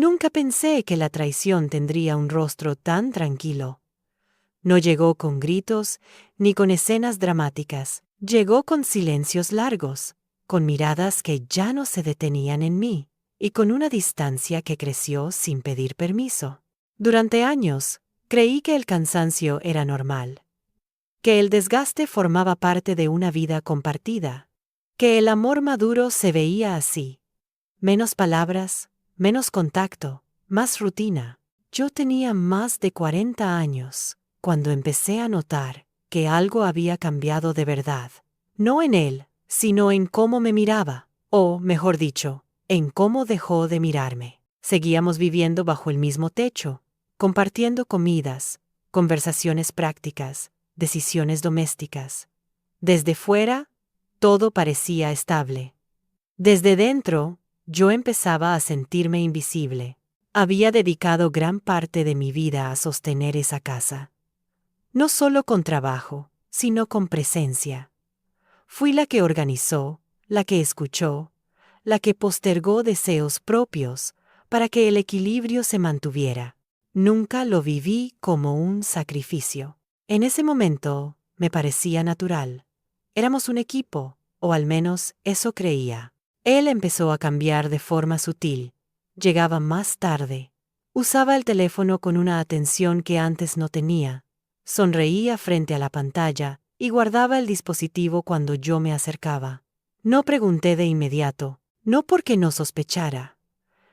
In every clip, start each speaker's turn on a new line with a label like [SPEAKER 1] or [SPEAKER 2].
[SPEAKER 1] Nunca pensé que la traición tendría un rostro tan tranquilo. No llegó con gritos ni con escenas dramáticas. Llegó con silencios largos, con miradas que ya no se detenían en mí, y con una distancia que creció sin pedir permiso. Durante años, creí que el cansancio era normal, que el desgaste formaba parte de una vida compartida, que el amor maduro se veía así. Menos palabras, menos contacto, más rutina. Yo tenía más de 40 años cuando empecé a notar que algo había cambiado de verdad. No en él, sino en cómo me miraba, o, mejor dicho, en cómo dejó de mirarme. Seguíamos viviendo bajo el mismo techo, compartiendo comidas, conversaciones prácticas, decisiones domésticas. Desde fuera, todo parecía estable. Desde dentro, yo empezaba a sentirme invisible. Había dedicado gran parte de mi vida a sostener esa casa. No solo con trabajo, sino con presencia. Fui la que organizó, la que escuchó, la que postergó deseos propios para que el equilibrio se mantuviera. Nunca lo viví como un sacrificio. En ese momento me parecía natural. Éramos un equipo, o al menos eso creía. Él empezó a cambiar de forma sutil. Llegaba más tarde. Usaba el teléfono con una atención que antes no tenía. Sonreía frente a la pantalla y guardaba el dispositivo cuando yo me acercaba. No pregunté de inmediato, no porque no sospechara,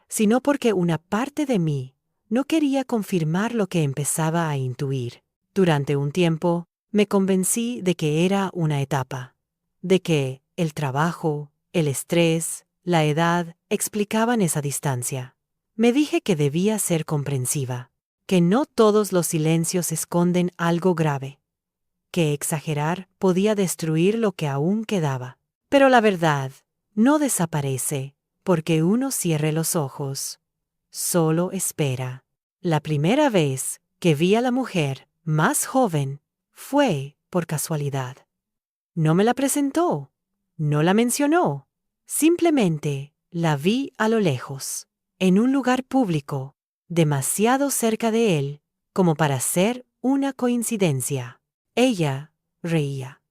[SPEAKER 1] sino porque una parte de mí no quería confirmar lo que empezaba a intuir. Durante un tiempo, me convencí de que era una etapa, de que el trabajo, el estrés, la edad explicaban esa distancia. Me dije que debía ser comprensiva, que no todos los silencios esconden algo grave, que exagerar podía destruir lo que aún quedaba. Pero la verdad no desaparece porque uno cierre los ojos. Solo espera. La primera vez que vi a la mujer más joven fue por casualidad. No me la presentó, no la mencionó. Simplemente la vi a lo lejos, en un lugar público, demasiado cerca de él como para ser una coincidencia. Ella reía.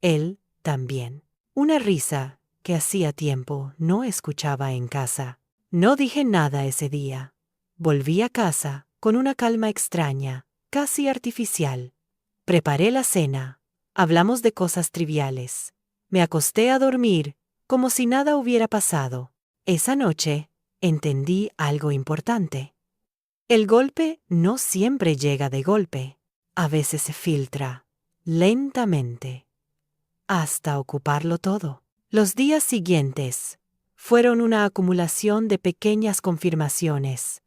[SPEAKER 1] Él también. Una risa que hacía tiempo no escuchaba en casa. No dije nada ese día. Volví a casa con una calma extraña, casi artificial. Preparé la cena. Hablamos de cosas triviales. Me acosté a dormir como si nada hubiera pasado. Esa noche entendí algo importante. El golpe no siempre llega de golpe. A veces se filtra, lentamente, hasta ocuparlo todo. Los días siguientes fueron una acumulación de pequeñas confirmaciones,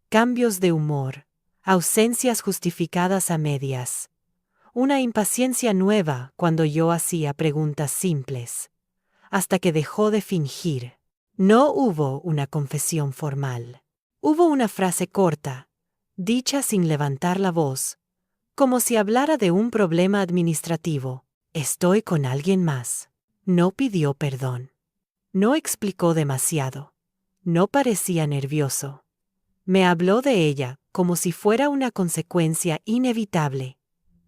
[SPEAKER 1] cambios de humor, ausencias justificadas a medias, una impaciencia nueva cuando yo hacía preguntas simples, hasta que dejó de fingir. No hubo una confesión formal. Hubo una frase corta, dicha sin levantar la voz, como si hablara de un problema administrativo. Estoy con alguien más. No pidió perdón. No explicó demasiado. No parecía nervioso. Me habló de ella como si fuera una consecuencia inevitable.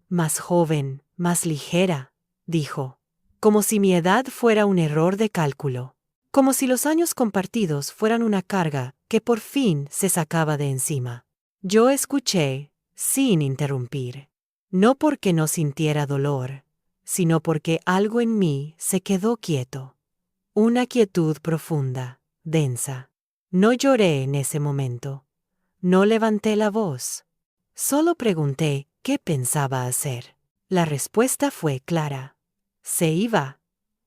[SPEAKER 1] Más joven, más ligera, dijo. Como si mi edad fuera un error de cálculo. Como si los años compartidos fueran una carga que por fin se sacaba de encima. Yo escuché, sin interrumpir. No porque no sintiera dolor, sino porque algo en mí se quedó quieto. Una quietud profunda, densa. No lloré en ese momento. No levanté la voz. Solo pregunté qué pensaba hacer. La respuesta fue clara. Se iba.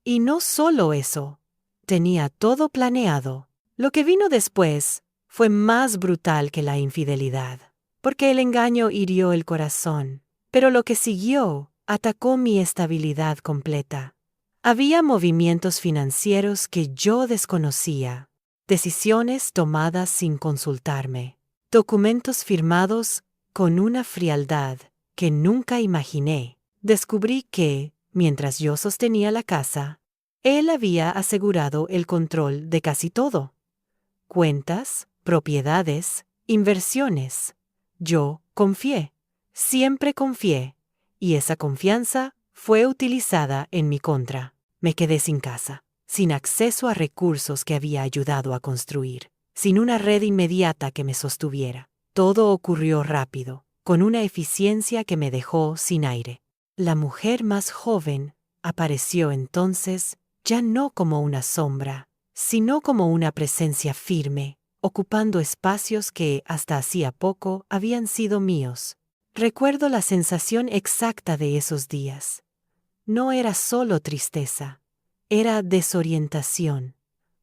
[SPEAKER 1] Y no solo eso. Tenía todo planeado. Lo que vino después fue más brutal que la infidelidad, porque el engaño hirió el corazón. Pero lo que siguió atacó mi estabilidad completa. Había movimientos financieros que yo desconocía, decisiones tomadas sin consultarme, documentos firmados con una frialdad que nunca imaginé. Descubrí que, mientras yo sostenía la casa, él había asegurado el control de casi todo. Cuentas, propiedades, inversiones. Yo confié, siempre confié, y esa confianza fue utilizada en mi contra. Me quedé sin casa, sin acceso a recursos que había ayudado a construir, sin una red inmediata que me sostuviera. Todo ocurrió rápido, con una eficiencia que me dejó sin aire. La mujer más joven apareció entonces ya no como una sombra, sino como una presencia firme, ocupando espacios que hasta hacía poco habían sido míos. Recuerdo la sensación exacta de esos días. No era solo tristeza, era desorientación,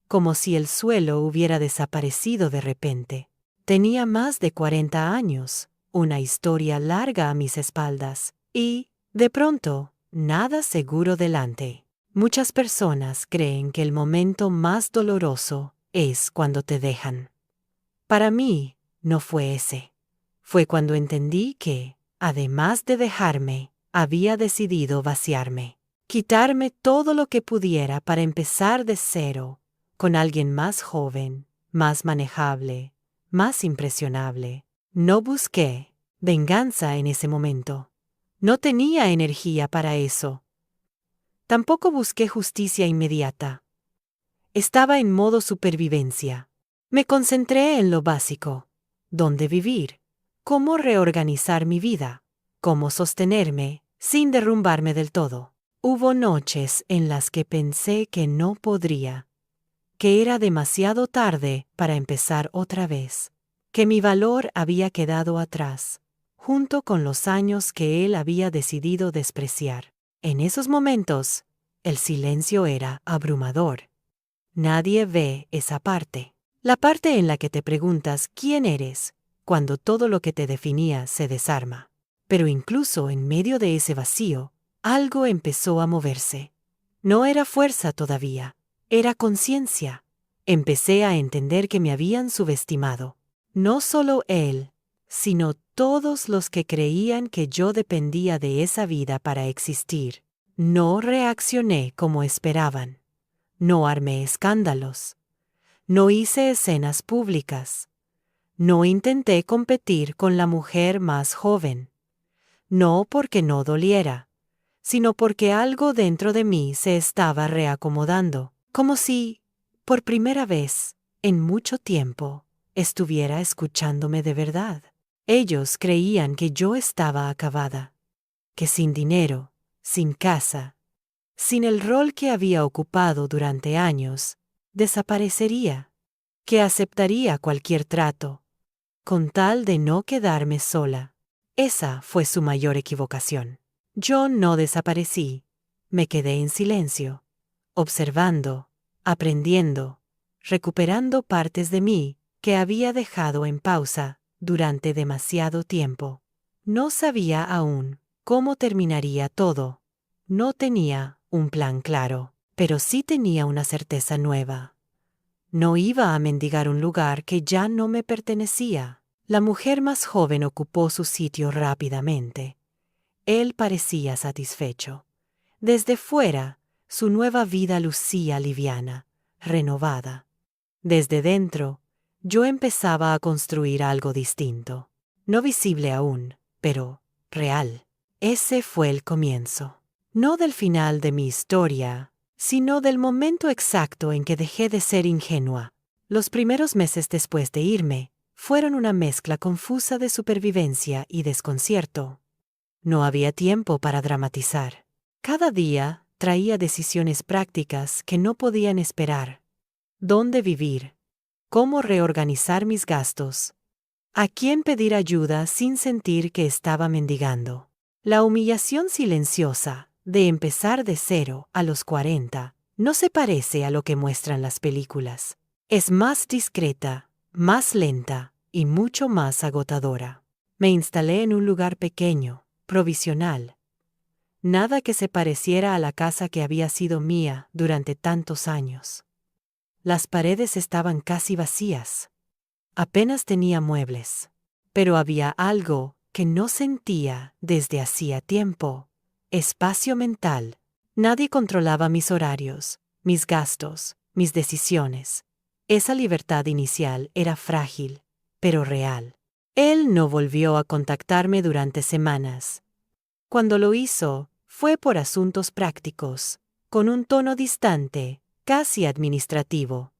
[SPEAKER 1] como si el suelo hubiera desaparecido de repente. Tenía más de 40 años, una historia larga a mis espaldas, y, de pronto, nada seguro delante. Muchas personas creen que el momento más doloroso es cuando te dejan. Para mí, no fue ese. Fue cuando entendí que, además de dejarme, había decidido vaciarme. Quitarme todo lo que pudiera para empezar de cero, con alguien más joven, más manejable, más impresionable. No busqué venganza en ese momento. No tenía energía para eso. Tampoco busqué justicia inmediata. Estaba en modo supervivencia. Me concentré en lo básico: dónde vivir, cómo reorganizar mi vida, cómo sostenerme sin derrumbarme del todo. Hubo noches en las que pensé que no podría, que era demasiado tarde para empezar otra vez, que mi valor había quedado atrás, junto con los años que él había decidido despreciar. En esos momentos, el silencio era abrumador. Nadie ve esa parte. La parte en la que te preguntas quién eres, cuando todo lo que te definía se desarma. Pero incluso en medio de ese vacío, algo empezó a moverse. No era fuerza todavía, era conciencia. Empecé a entender que me habían subestimado. No solo él, sino todos los que creían que yo dependía de esa vida para existir. No reaccioné como esperaban. No armé escándalos. No hice escenas públicas. No intenté competir con la mujer más joven. No porque no doliera, sino porque algo dentro de mí se estaba reacomodando, como si, por primera vez, en mucho tiempo, estuviera escuchándome de verdad. Ellos creían que yo estaba acabada, que sin dinero, sin casa, sin el rol que había ocupado durante años, desaparecería, que aceptaría cualquier trato, con tal de no quedarme sola. Esa fue su mayor equivocación. Yo no desaparecí, me quedé en silencio, observando, aprendiendo, recuperando partes de mí que había dejado en pausa durante demasiado tiempo. No sabía aún cómo terminaría todo. No tenía un plan claro, pero sí tenía una certeza nueva. No iba a mendigar un lugar que ya no me pertenecía. La mujer más joven ocupó su sitio rápidamente. Él parecía satisfecho. Desde fuera, su nueva vida lucía liviana, renovada. Desde dentro, yo empezaba a construir algo distinto. No visible aún, pero real. Ese fue el comienzo. No del final de mi historia, sino del momento exacto en que dejé de ser ingenua. Los primeros meses después de irme fueron una mezcla confusa de supervivencia y desconcierto. No había tiempo para dramatizar. Cada día traía decisiones prácticas que no podían esperar. ¿Dónde vivir? ¿Cómo reorganizar mis gastos? ¿A quién pedir ayuda sin sentir que estaba mendigando? La humillación silenciosa de empezar de cero a los 40 no se parece a lo que muestran las películas. Es más discreta, más lenta y mucho más agotadora. Me instalé en un lugar pequeño, provisional. Nada que se pareciera a la casa que había sido mía durante tantos años. Las paredes estaban casi vacías. Apenas tenía muebles. Pero había algo que no sentía desde hacía tiempo: espacio mental. Nadie controlaba mis horarios, mis gastos, mis decisiones. Esa libertad inicial era frágil, pero real. Él no volvió a contactarme durante semanas. Cuando lo hizo, fue por asuntos prácticos, con un tono distante, casi administrativo,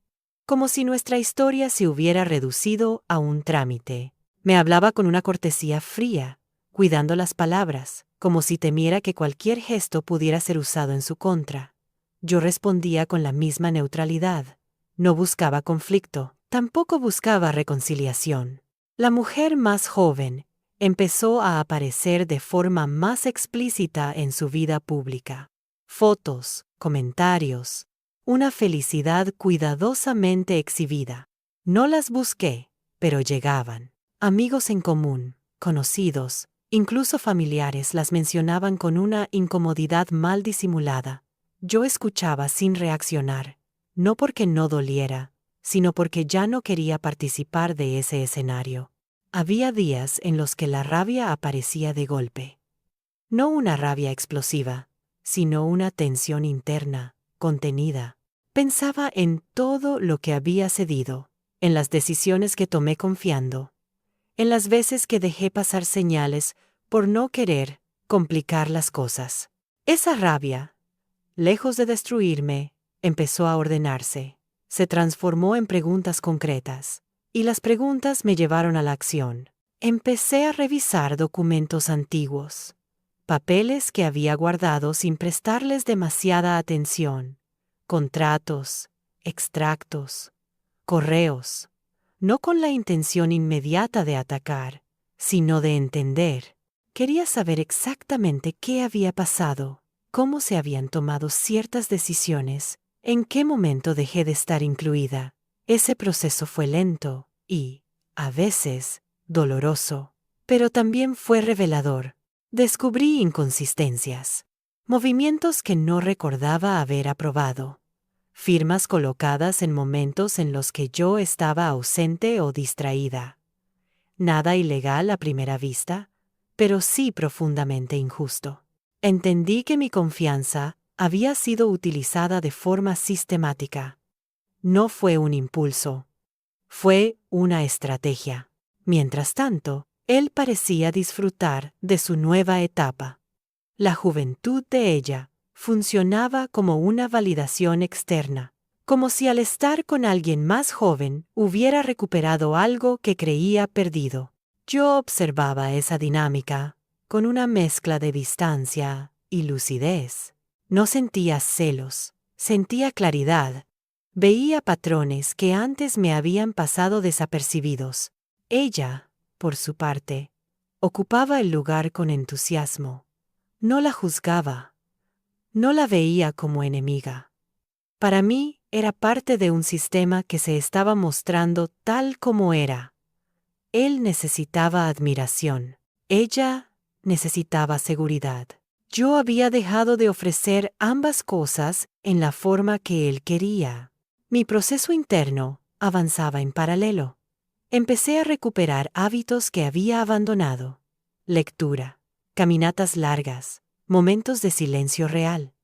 [SPEAKER 1] como si nuestra historia se hubiera reducido a un trámite. Me hablaba con una cortesía fría, cuidando las palabras, como si temiera que cualquier gesto pudiera ser usado en su contra. Yo respondía con la misma neutralidad. No buscaba conflicto, tampoco buscaba reconciliación. La mujer más joven empezó a aparecer de forma más explícita en su vida pública. Fotos, comentarios, una felicidad cuidadosamente exhibida. No las busqué, pero llegaban. Amigos en común, conocidos, incluso familiares las mencionaban con una incomodidad mal disimulada. Yo escuchaba sin reaccionar, no porque no doliera, sino porque ya no quería participar de ese escenario. Había días en los que la rabia aparecía de golpe. No una rabia explosiva, sino una tensión interna, contenida. Pensaba en todo lo que había cedido, en las decisiones que tomé confiando, en las veces que dejé pasar señales por no querer complicar las cosas. Esa rabia, lejos de destruirme, empezó a ordenarse. Se transformó en preguntas concretas, y las preguntas me llevaron a la acción. Empecé a revisar documentos antiguos, papeles que había guardado sin prestarles demasiada atención, contratos, extractos, correos, no con la intención inmediata de atacar, sino de entender. Quería saber exactamente qué había pasado, cómo se habían tomado ciertas decisiones, en qué momento dejé de estar incluida. Ese proceso fue lento y, a veces, doloroso, pero también fue revelador. Descubrí inconsistencias, movimientos que no recordaba haber aprobado, firmas colocadas en momentos en los que yo estaba ausente o distraída. Nada ilegal a primera vista, pero sí profundamente injusto. Entendí que mi confianza había sido utilizada de forma sistemática. No fue un impulso, fue una estrategia. Mientras tanto, él parecía disfrutar de su nueva etapa. La juventud de ella funcionaba como una validación externa, como si al estar con alguien más joven hubiera recuperado algo que creía perdido. Yo observaba esa dinámica con una mezcla de distancia y lucidez. No sentía celos, sentía claridad. Veía patrones que antes me habían pasado desapercibidos. Ella, por su parte, ocupaba el lugar con entusiasmo. No la juzgaba, no la veía como enemiga. Para mí era parte de un sistema que se estaba mostrando tal como era. Él necesitaba admiración, ella necesitaba seguridad. Yo había dejado de ofrecer ambas cosas en la forma que él quería. Mi proceso interno avanzaba en paralelo. Empecé a recuperar hábitos que había abandonado. Lectura, caminatas largas, momentos de silencio real.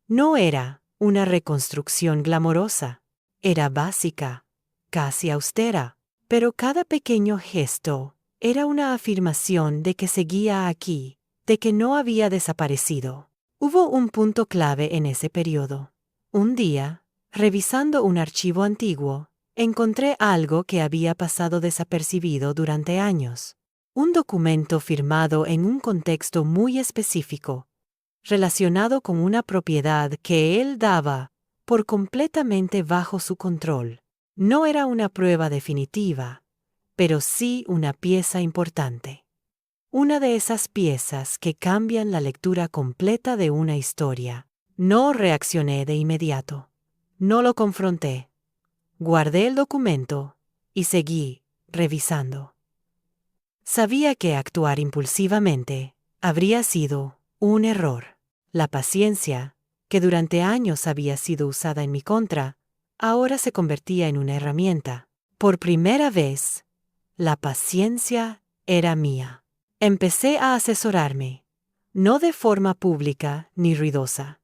[SPEAKER 1] No era una reconstrucción glamorosa, era básica, casi austera, pero cada pequeño gesto era una afirmación de que seguía aquí, de que no había desaparecido. Hubo un punto clave en ese periodo. Un día, revisando un archivo antiguo, encontré algo que había pasado desapercibido durante años. Un documento firmado en un contexto muy específico, relacionado con una propiedad que él daba por completamente bajo su control. No era una prueba definitiva, pero sí una pieza importante. Una de esas piezas que cambian la lectura completa de una historia. No reaccioné de inmediato. No lo confronté. Guardé el documento y seguí revisando. Sabía que actuar impulsivamente habría sido un error. La paciencia, que durante años había sido usada en mi contra, ahora se convertía en una herramienta. Por primera vez, la paciencia era mía. Empecé a asesorarme, no de forma pública ni ruidosa.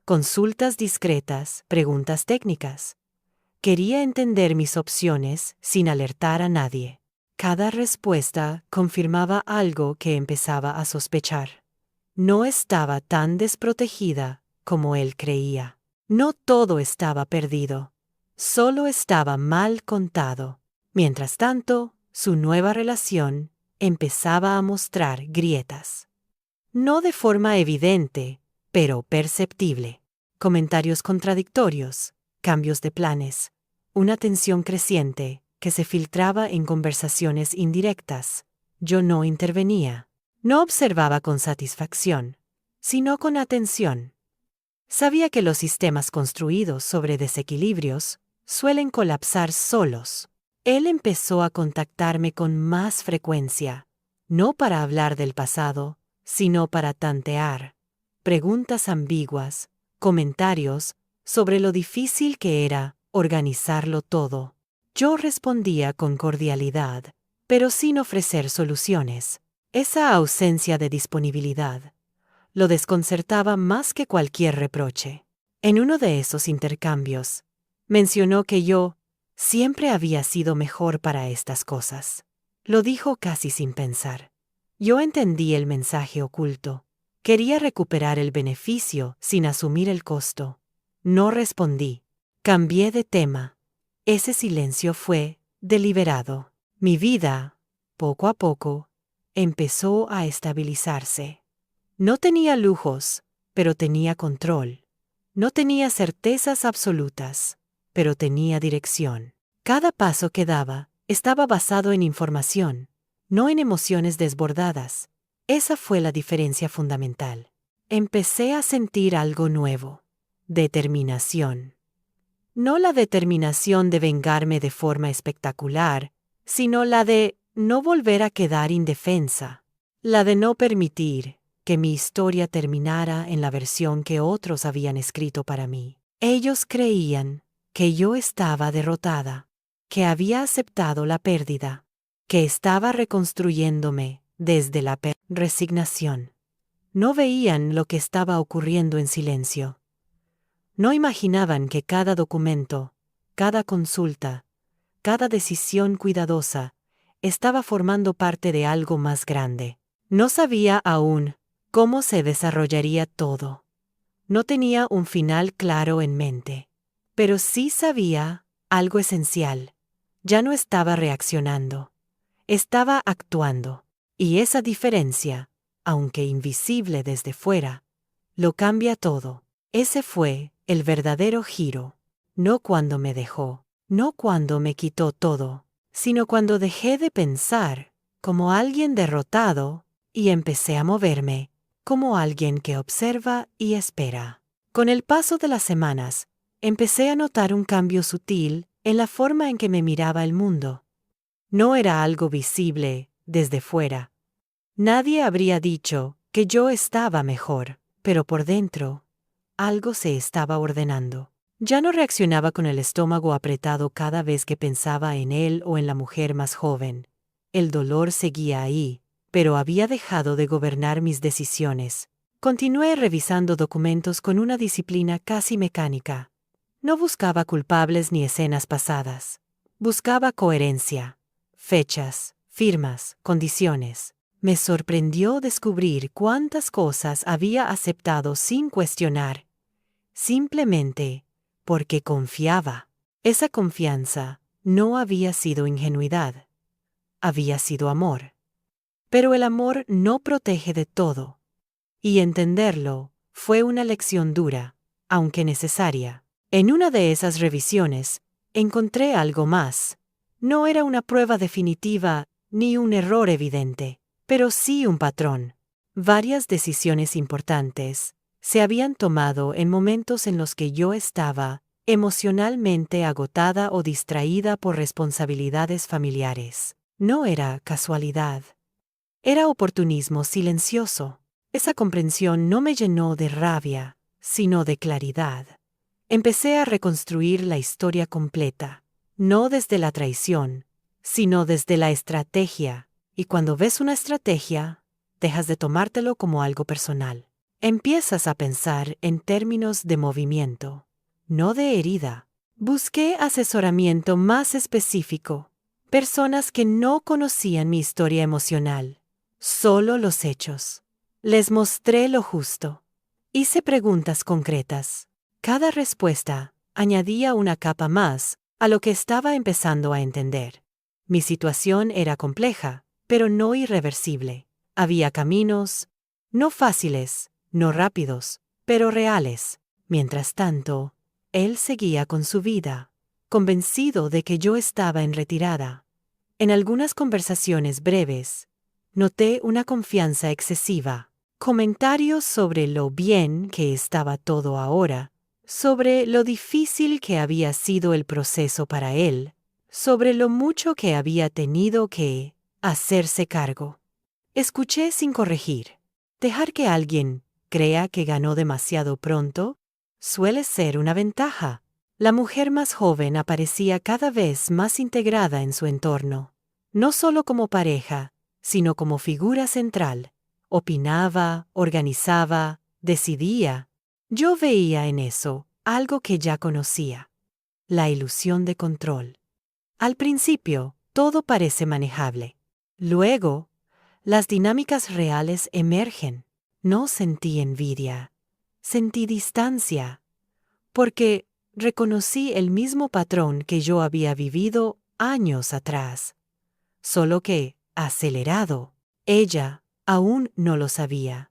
[SPEAKER 1] Consultas discretas, preguntas técnicas. Quería entender mis opciones sin alertar a nadie. Cada respuesta confirmaba algo que empezaba a sospechar. No estaba tan desprotegida como él creía. No todo estaba perdido. Solo estaba mal contado. Mientras tanto, su nueva relación empezaba a mostrar grietas. No de forma evidente, pero perceptible. Comentarios contradictorios, cambios de planes, una tensión creciente que se filtraba en conversaciones indirectas. Yo no intervenía. No observaba con satisfacción, sino con atención. Sabía que los sistemas construidos sobre desequilibrios suelen colapsar solos. Él empezó a contactarme con más frecuencia, no para hablar del pasado, sino para tantear. Preguntas ambiguas, comentarios sobre lo difícil que era organizarlo todo. Yo respondía con cordialidad, pero sin ofrecer soluciones. Esa ausencia de disponibilidad lo desconcertaba más que cualquier reproche. En uno de esos intercambios, mencionó que yo siempre había sido mejor para estas cosas. Lo dijo casi sin pensar. Yo entendí el mensaje oculto. Quería recuperar el beneficio sin asumir el costo. No respondí. Cambié de tema. Ese silencio fue deliberado. Mi vida, poco a poco, empezó a estabilizarse. No tenía lujos, pero tenía control. No tenía certezas absolutas, pero tenía dirección. Cada paso que daba estaba basado en información, no en emociones desbordadas. Esa fue la diferencia fundamental. Empecé a sentir algo nuevo. Determinación. No la determinación de vengarme de forma espectacular, sino la de no volver a quedar indefensa. La de no permitir que mi historia terminara en la versión que otros habían escrito para mí. Ellos creían que yo estaba derrotada, que había aceptado la pérdida, que estaba reconstruyéndome desde la resignación. No veían lo que estaba ocurriendo en silencio. No imaginaban que cada documento, cada consulta, cada decisión cuidadosa, estaba formando parte de algo más grande. No sabía aún cómo se desarrollaría todo. No tenía un final claro en mente. Pero sí sabía algo esencial. Ya no estaba reaccionando. Estaba actuando. Y esa diferencia, aunque invisible desde fuera, lo cambia todo. Ese fue el verdadero giro. No cuando me dejó, no cuando me quitó todo, sino cuando dejé de pensar como alguien derrotado y empecé a moverme como alguien que observa y espera. Con el paso de las semanas, empecé a notar un cambio sutil en la forma en que me miraba el mundo. No era algo visible desde fuera. Nadie habría dicho que yo estaba mejor, pero por dentro, algo se estaba ordenando. Ya no reaccionaba con el estómago apretado cada vez que pensaba en él o en la mujer más joven. El dolor seguía ahí, pero había dejado de gobernar mis decisiones. Continué revisando documentos con una disciplina casi mecánica. No buscaba culpables ni escenas pasadas. Buscaba coherencia, fechas, firmas, condiciones. Me sorprendió descubrir cuántas cosas había aceptado sin cuestionar, simplemente porque confiaba. Esa confianza no había sido ingenuidad, había sido amor. Pero el amor no protege de todo. Y entenderlo fue una lección dura, aunque necesaria. En una de esas revisiones, encontré algo más. No era una prueba definitiva ni un error evidente, pero sí un patrón. Varias decisiones importantes se habían tomado en momentos en los que yo estaba emocionalmente agotada o distraída por responsabilidades familiares. No era casualidad. Era oportunismo silencioso. Esa comprensión no me llenó de rabia, sino de claridad. Empecé a reconstruir la historia completa, no desde la traición, sino desde la estrategia. Y cuando ves una estrategia, dejas de tomártelo como algo personal. Empiezas a pensar en términos de movimiento, no de herida. Busqué asesoramiento más específico, personas que no conocían mi historia emocional, solo los hechos. Les mostré lo justo. Hice preguntas concretas. Cada respuesta añadía una capa más a lo que estaba empezando a entender. Mi situación era compleja, pero no irreversible. Había caminos, no fáciles, no rápidos, pero reales. Mientras tanto, él seguía con su vida, convencido de que yo estaba en retirada. En algunas conversaciones breves, noté una confianza excesiva, comentarios sobre lo bien que estaba todo ahora, sobre lo difícil que había sido el proceso para él, sobre lo mucho que había tenido que hacerse cargo. Escuché sin corregir. Dejar que alguien crea que ganó demasiado pronto suele ser una ventaja. La mujer más joven aparecía cada vez más integrada en su entorno, no solo como pareja, sino como figura central. Opinaba, organizaba, decidía. Yo veía en eso algo que ya conocía: la ilusión de control. Al principio, todo parece manejable. Luego, las dinámicas reales emergen. No sentí envidia, sentí distancia, porque reconocí el mismo patrón que yo había vivido años atrás, solo que acelerado. Ella aún no lo sabía,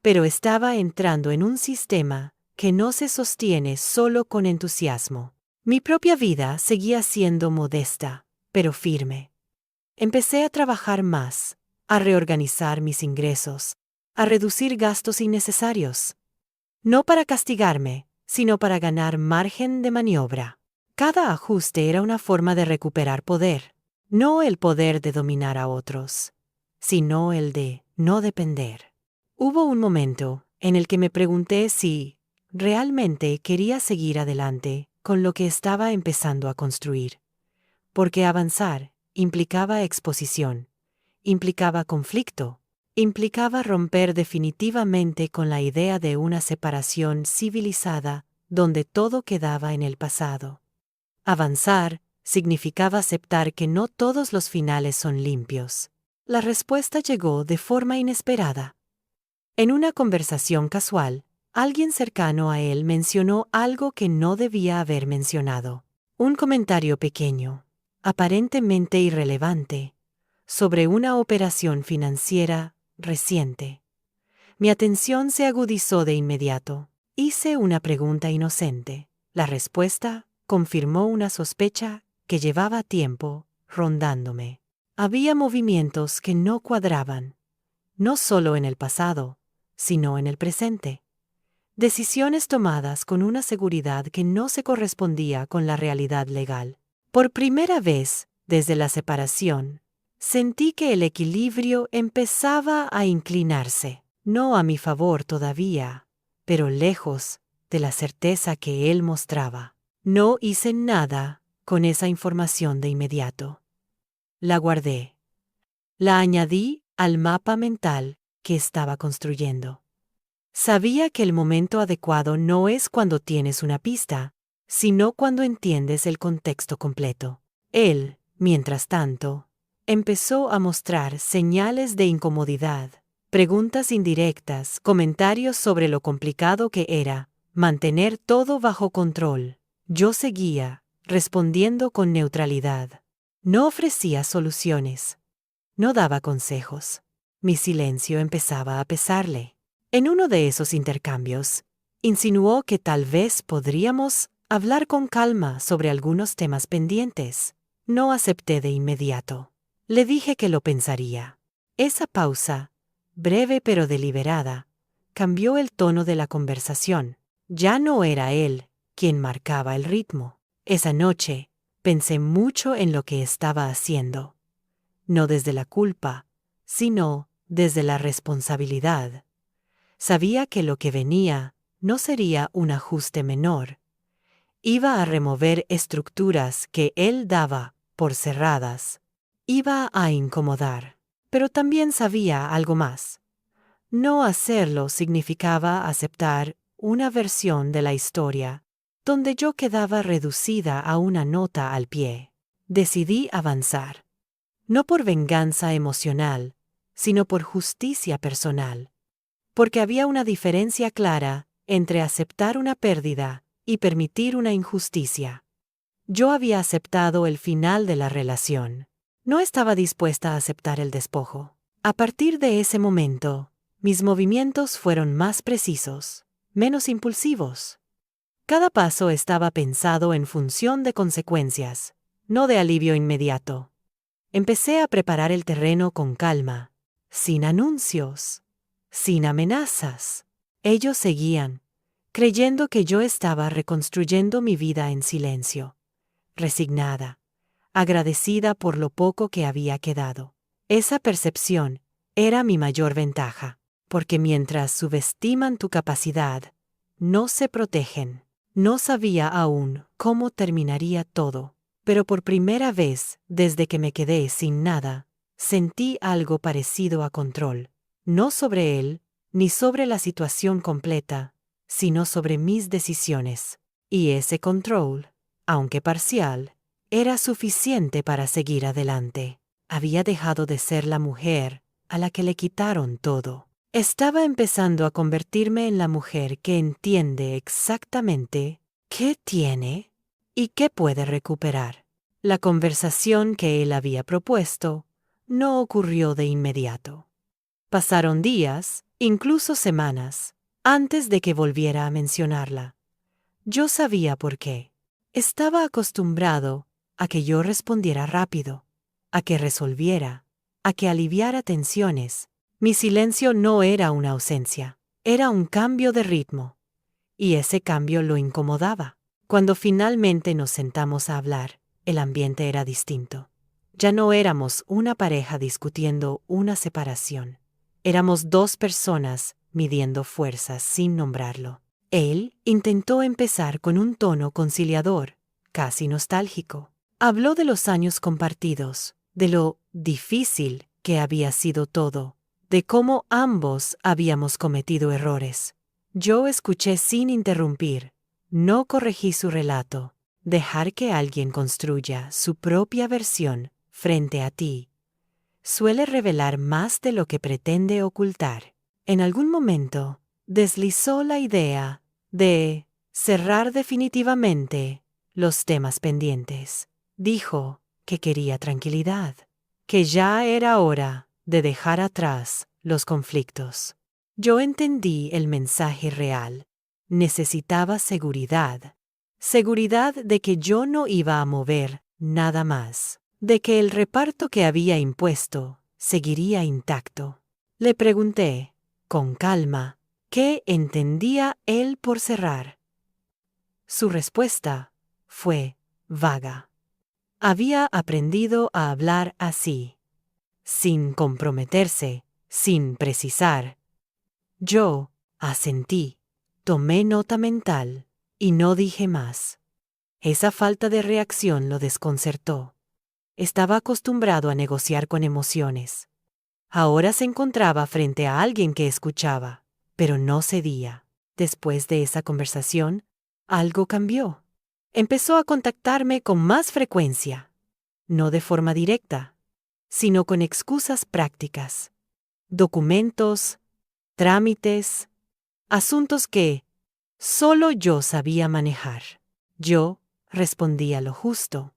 [SPEAKER 1] pero estaba entrando en un sistema que no se sostiene solo con entusiasmo. Mi propia vida seguía siendo modesta, pero firme. Empecé a trabajar más, a reorganizar mis ingresos, a reducir gastos innecesarios. No para castigarme, sino para ganar margen de maniobra. Cada ajuste era una forma de recuperar poder, no el poder de dominar a otros, sino el de no depender. Hubo un momento en el que me pregunté si realmente quería seguir adelante con lo que estaba empezando a construir, porque avanzar implicaba exposición, implicaba conflicto, implicaba romper definitivamente con la idea de una separación civilizada donde todo quedaba en el pasado. Avanzar significaba aceptar que no todos los finales son limpios. La respuesta llegó de forma inesperada. En una conversación casual, alguien cercano a él mencionó algo que no debía haber mencionado. Un comentario pequeño, aparentemente irrelevante, sobre una operación financiera reciente. Mi atención se agudizó de inmediato. Hice una pregunta inocente. La respuesta confirmó una sospecha que llevaba tiempo rondándome. Había movimientos que no cuadraban, no solo en el pasado, sino en el presente. Decisiones tomadas con una seguridad que no se correspondía con la realidad legal. Por primera vez, desde la separación, sentí que el equilibrio empezaba a inclinarse, no a mi favor todavía, pero lejos de la certeza que él mostraba. No hice nada con esa información de inmediato. La guardé. La añadí al mapa mental que estaba construyendo. Sabía que el momento adecuado no es cuando tienes una pista, sino cuando entiendes el contexto completo. Él, mientras tanto, empezó a mostrar señales de incomodidad, preguntas indirectas, comentarios sobre lo complicado que era mantener todo bajo control. Yo seguía, respondiendo con neutralidad. No ofrecía soluciones. No daba consejos. Mi silencio empezaba a pesarle. En uno de esos intercambios, insinuó que tal vez podríamos hablar con calma sobre algunos temas pendientes. No acepté de inmediato. Le dije que lo pensaría. Esa pausa, breve pero deliberada, cambió el tono de la conversación. Ya no era él quien marcaba el ritmo. Esa noche, pensé mucho en lo que estaba haciendo. No desde la culpa, sino desde la responsabilidad. Sabía que lo que venía no sería un ajuste menor. Iba a remover estructuras que él daba por cerradas. Iba a incomodar. Pero también sabía algo más. No hacerlo significaba aceptar una versión de la historia donde yo quedaba reducida a una nota al pie. Decidí avanzar. No por venganza emocional, sino por justicia personal. Porque había una diferencia clara entre aceptar una pérdida y permitir una injusticia. Yo había aceptado el final de la relación. No estaba dispuesta a aceptar el despojo. A partir de ese momento, mis movimientos fueron más precisos, menos impulsivos. Cada paso estaba pensado en función de consecuencias, no de alivio inmediato. Empecé a preparar el terreno con calma, sin anuncios, sin amenazas. Ellos seguían, creyendo que yo estaba reconstruyendo mi vida en silencio, resignada, agradecida por lo poco que había quedado. Esa percepción era mi mayor ventaja, porque mientras subestiman tu capacidad, no se protegen. No sabía aún cómo terminaría todo, pero por primera vez desde que me quedé sin nada, sentí algo parecido a control, no sobre él, ni sobre la situación completa, sino sobre mis decisiones. Y ese control, aunque parcial, era suficiente para seguir adelante. Había dejado de ser la mujer a la que le quitaron todo. Estaba empezando a convertirme en la mujer que entiende exactamente qué tiene y qué puede recuperar. La conversación que él había propuesto no ocurrió de inmediato. Pasaron días, incluso semanas, antes de que volviera a mencionarla. Yo sabía por qué. Estaba acostumbrado a que yo respondiera rápido, a que resolviera, a que aliviara tensiones. Mi silencio no era una ausencia, era un cambio de ritmo. Y ese cambio lo incomodaba. Cuando finalmente nos sentamos a hablar, el ambiente era distinto. Ya no éramos una pareja discutiendo una separación. Éramos dos personas midiendo fuerzas sin nombrarlo. Él intentó empezar con un tono conciliador, casi nostálgico. Habló de los años compartidos, de lo difícil que había sido todo, de cómo ambos habíamos cometido errores. Yo escuché sin interrumpir. No corregí su relato. Dejar que alguien construya su propia versión frente a ti suele revelar más de lo que pretende ocultar. En algún momento, deslizó la idea de cerrar definitivamente los temas pendientes. Dijo que quería tranquilidad, que ya era hora de dejar atrás los conflictos. Yo entendí el mensaje real. Necesitaba seguridad. Seguridad de que yo no iba a mover nada más, de que el reparto que había impuesto seguiría intacto. Le pregunté, con calma, qué entendía él por cerrar. Su respuesta fue vaga. Había aprendido a hablar así, sin comprometerse, sin precisar. Yo asentí, tomé nota mental y no dije más. Esa falta de reacción lo desconcertó. Estaba acostumbrado a negociar con emociones. Ahora se encontraba frente a alguien que escuchaba, pero no cedía. Después de esa conversación, algo cambió. Empezó a contactarme con más frecuencia, no de forma directa, sino con excusas prácticas, documentos, trámites, asuntos que solo yo sabía manejar. Yo respondía lo justo.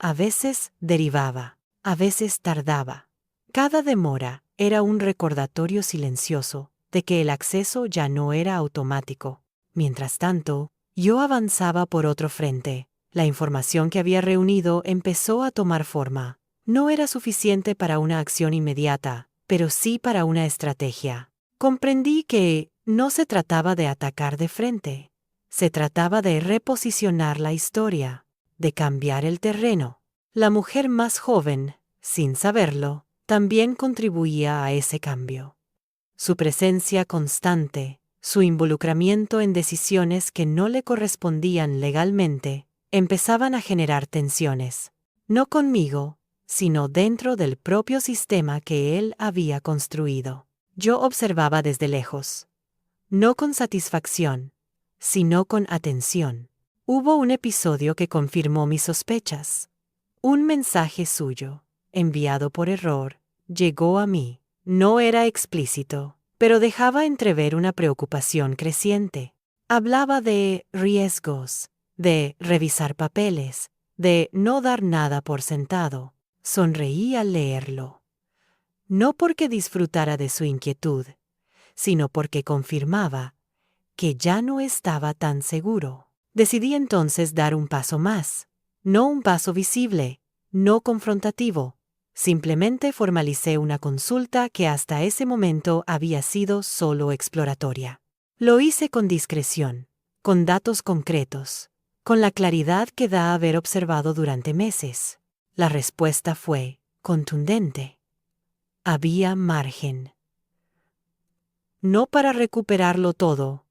[SPEAKER 1] A veces derivaba, a veces tardaba. Cada demora era un recordatorio silencioso de que el acceso ya no era automático. Mientras tanto, yo avanzaba por otro frente. La información que había reunido empezó a tomar forma. No era suficiente para una acción inmediata, pero sí para una estrategia. Comprendí que no se trataba de atacar de frente. Se trataba de reposicionar la historia, de cambiar el terreno. La mujer más joven, sin saberlo, también contribuía a ese cambio. Su presencia constante, su involucramiento en decisiones que no le correspondían legalmente, empezaban a generar tensiones. No conmigo, sino dentro del propio sistema que él había construido. Yo observaba desde lejos, no con satisfacción, sino con atención. Hubo un episodio que confirmó mis sospechas. Un mensaje suyo, enviado por error, llegó a mí. No era explícito, pero dejaba entrever una preocupación creciente. Hablaba de riesgos, de revisar papeles, de no dar nada por sentado. Sonreí al leerlo. No porque disfrutara de su inquietud, sino porque confirmaba que ya no estaba tan seguro. Decidí entonces dar un paso más. No un paso visible, no confrontativo. Simplemente formalicé una consulta que hasta ese momento había sido solo exploratoria. Lo hice con discreción, con datos concretos, con la claridad que da haber observado durante meses. La respuesta fue contundente. Había margen. No para recuperarlo todo,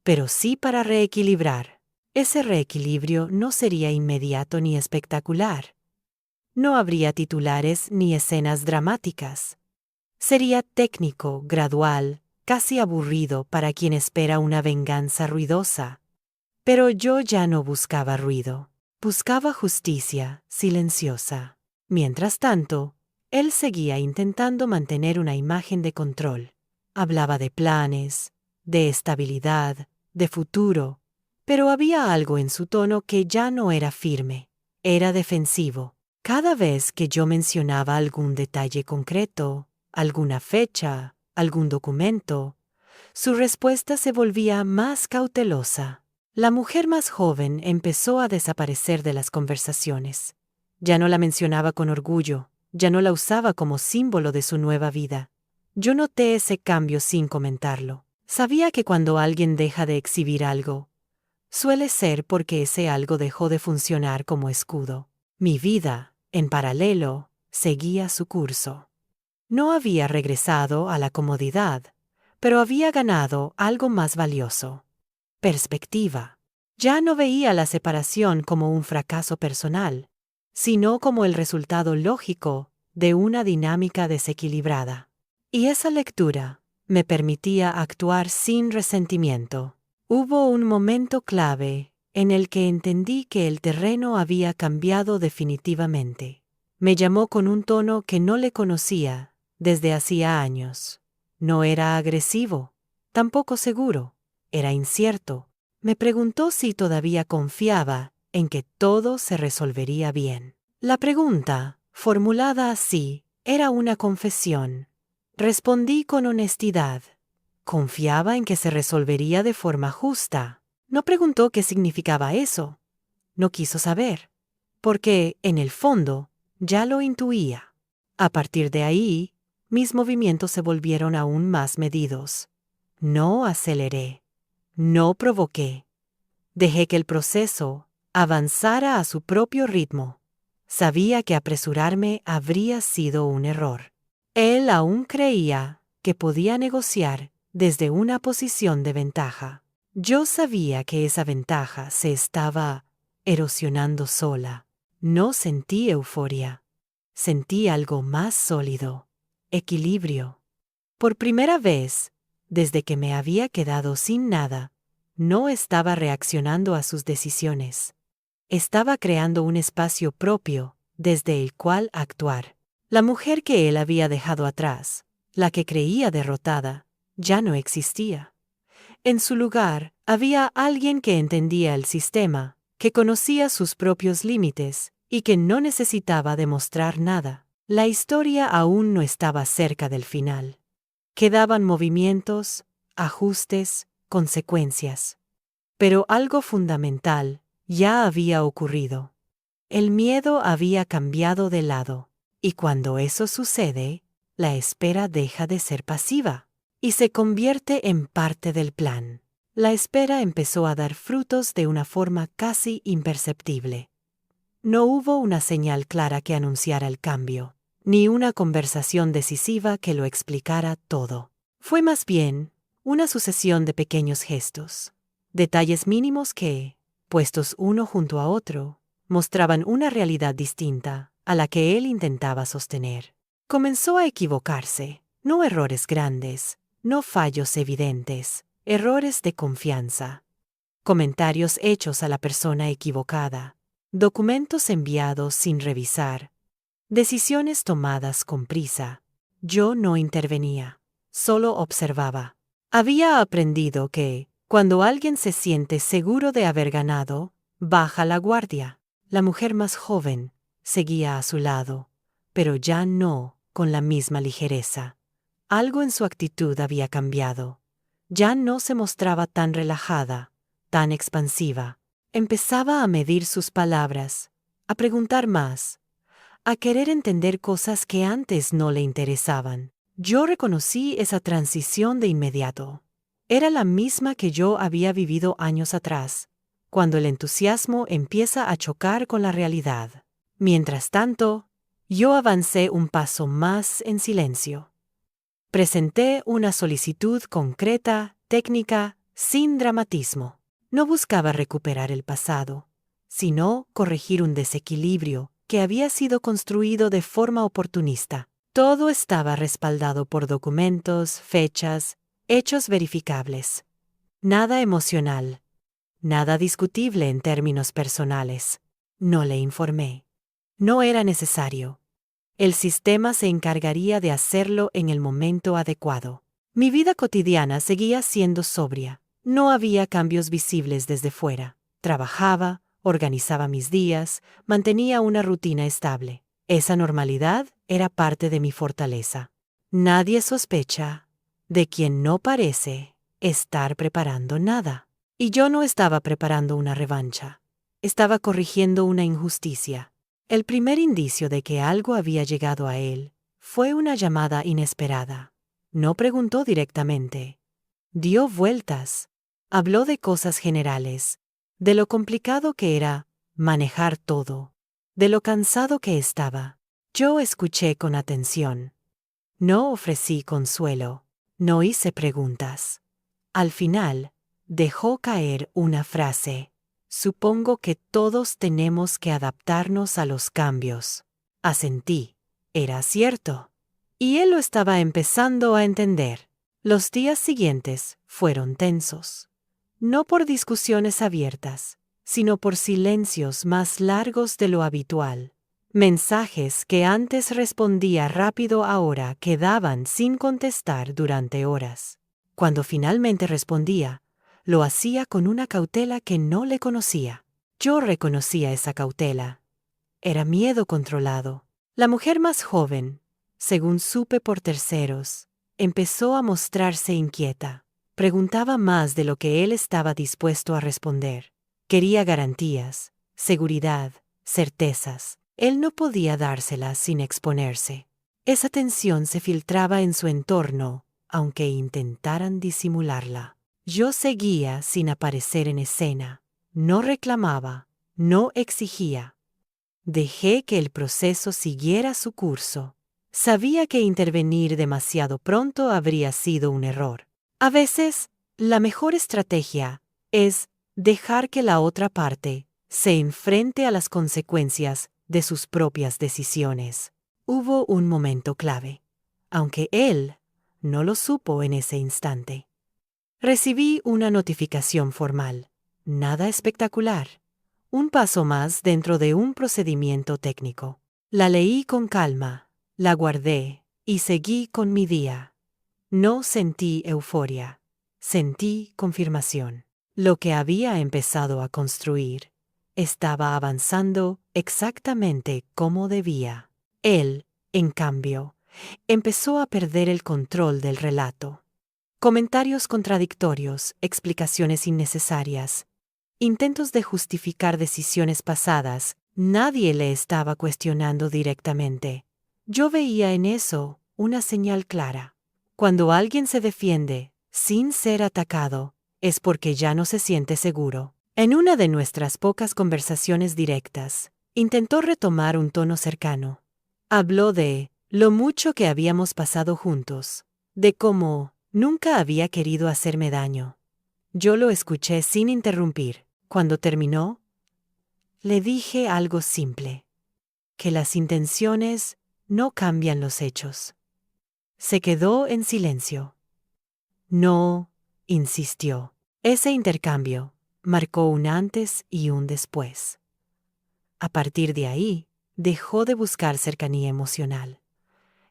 [SPEAKER 1] pero sí para reequilibrar. Ese reequilibrio no sería inmediato ni espectacular. No habría titulares ni escenas dramáticas. Sería técnico, gradual, casi aburrido para quien espera una venganza ruidosa. Pero yo ya no buscaba ruido. Buscaba justicia, silenciosa. Mientras tanto, él seguía intentando mantener una imagen de control. Hablaba de planes, de estabilidad, de futuro, pero había algo en su tono que ya no era firme, era defensivo. Cada vez que yo mencionaba algún detalle concreto, alguna fecha, algún documento, su respuesta se volvía más cautelosa. La mujer más joven empezó a desaparecer de las conversaciones. Ya no la mencionaba con orgullo, ya no la usaba como símbolo de su nueva vida. Yo noté ese cambio sin comentarlo. Sabía que cuando alguien deja de exhibir algo, suele ser porque ese algo dejó de funcionar como escudo. Mi vida, en paralelo, seguía su curso. No había regresado a la comodidad, pero había ganado algo más valioso. Perspectiva. Ya no veía la separación como un fracaso personal, sino como el resultado lógico de una dinámica desequilibrada. Y esa lectura me permitía actuar sin resentimiento. Hubo un momento clave en el que entendí que el terreno había cambiado definitivamente. Me llamó con un tono que no le conocía desde hacía años. No era agresivo, tampoco seguro, era incierto. Me preguntó si todavía confiaba en que todo se resolvería bien. La pregunta, formulada así, era una confesión. Respondí con honestidad. Confiaba en que se resolvería de forma justa. No preguntó qué significaba eso. No quiso saber, porque, en el fondo, ya lo intuía. A partir de ahí, mis movimientos se volvieron aún más medidos. No aceleré. No provoqué. Dejé que el proceso avanzara a su propio ritmo. Sabía que apresurarme habría sido un error. Él aún creía que podía negociar desde una posición de ventaja. Yo sabía que esa ventaja se estaba erosionando sola. No sentí euforia. Sentí algo más sólido. Equilibrio. Por primera vez, desde que me había quedado sin nada, no estaba reaccionando a sus decisiones. Estaba creando un espacio propio desde el cual actuar. La mujer que él había dejado atrás, la que creía derrotada, ya no existía. En su lugar, había alguien que entendía el sistema, que conocía sus propios límites y que no necesitaba demostrar nada. La historia aún no estaba cerca del final. Quedaban movimientos, ajustes, consecuencias. Pero algo fundamental ya había ocurrido. El miedo había cambiado de lado, y cuando eso sucede, la espera deja de ser pasiva y se convierte en parte del plan. La espera empezó a dar frutos de una forma casi imperceptible. No hubo una señal clara que anunciara el cambio, ni una conversación decisiva que lo explicara todo. Fue más bien una sucesión de pequeños gestos, detalles mínimos que, puestos uno junto a otro, mostraban una realidad distinta a la que él intentaba sostener. Comenzó a equivocarse, no errores grandes, no fallos evidentes, errores de confianza. comentarios hechos a la persona equivocada, documentos enviados sin revisar, decisiones tomadas con prisa. Yo no intervenía, solo observaba. Había aprendido que, cuando alguien se siente seguro de haber ganado, baja la guardia. La mujer más joven seguía a su lado, pero ya no con la misma ligereza. Algo en su actitud había cambiado. Ya no se mostraba tan relajada, tan expansiva. Empezaba a medir sus palabras, a preguntar más, a querer entender cosas que antes no le interesaban. Yo reconocí esa transición de inmediato. Era la misma que yo había vivido años atrás, cuando el entusiasmo empieza a chocar con la realidad. Mientras tanto, yo avancé un paso más en silencio. Presenté una solicitud concreta, técnica, sin dramatismo. No buscaba recuperar el pasado, sino corregir un desequilibrio que había sido construido de forma oportunista. Todo estaba respaldado por documentos, fechas, hechos verificables. Nada emocional, nada discutible en términos personales. No le informé. No era necesario. El sistema se encargaría de hacerlo en el momento adecuado. Mi vida cotidiana seguía siendo sobria. No había cambios visibles desde fuera. Trabajaba, organizaba mis días, mantenía una rutina estable. Esa normalidad era parte de mi fortaleza. Nadie sospecha de quien no parece estar preparando nada. Y yo no estaba preparando una revancha. Estaba corrigiendo una injusticia. El primer indicio de que algo había llegado a él fue una llamada inesperada. No preguntó directamente. Dio vueltas. Habló de cosas generales, de lo complicado que era manejar todo, de lo cansado que estaba. Yo escuché con atención. No ofrecí consuelo, no hice preguntas. Al final, dejó caer una frase. Supongo que todos tenemos que adaptarnos a los cambios. Asentí. Era cierto. Y él lo estaba empezando a entender. Los días siguientes fueron tensos. No por discusiones abiertas, sino por silencios más largos de lo habitual. Mensajes que antes respondía rápido ahora quedaban sin contestar durante horas. Cuando finalmente respondía, lo hacía con una cautela que no le conocía. Yo reconocía esa cautela. Era miedo controlado. La mujer más joven, según supe por terceros, empezó a mostrarse inquieta. Preguntaba más de lo que él estaba dispuesto a responder. Quería garantías, seguridad, certezas. Él no podía dárselas sin exponerse. Esa tensión se filtraba en su entorno, aunque intentaran disimularla. Yo seguía sin aparecer en escena. No reclamaba, no exigía. Dejé que el proceso siguiera su curso. Sabía que intervenir demasiado pronto habría sido un error. A veces, la mejor estrategia es dejar que la otra parte se enfrente a las consecuencias de sus propias decisiones. Hubo un momento clave, aunque él no lo supo en ese instante. Recibí una notificación formal. Nada espectacular. Un paso más dentro de un procedimiento técnico. La leí con calma, la guardé y seguí con mi día. No sentí euforia, sentí confirmación. Lo que había empezado a construir estaba avanzando exactamente como debía. Él, en cambio, empezó a perder el control del relato. Comentarios contradictorios, explicaciones innecesarias, intentos de justificar decisiones pasadas. Nadie le estaba cuestionando directamente. Yo veía en eso una señal clara. Cuando alguien se defiende, sin ser atacado, es porque ya no se siente seguro. En una de nuestras pocas conversaciones directas, intentó retomar un tono cercano. Habló de lo mucho que habíamos pasado juntos, de cómo nunca había querido hacerme daño. Yo lo escuché sin interrumpir. Cuando terminó, le dije algo simple: que las intenciones no cambian los hechos. Se quedó en silencio. No, insistió. Ese intercambio marcó un antes y un después. A partir de ahí, dejó de buscar cercanía emocional.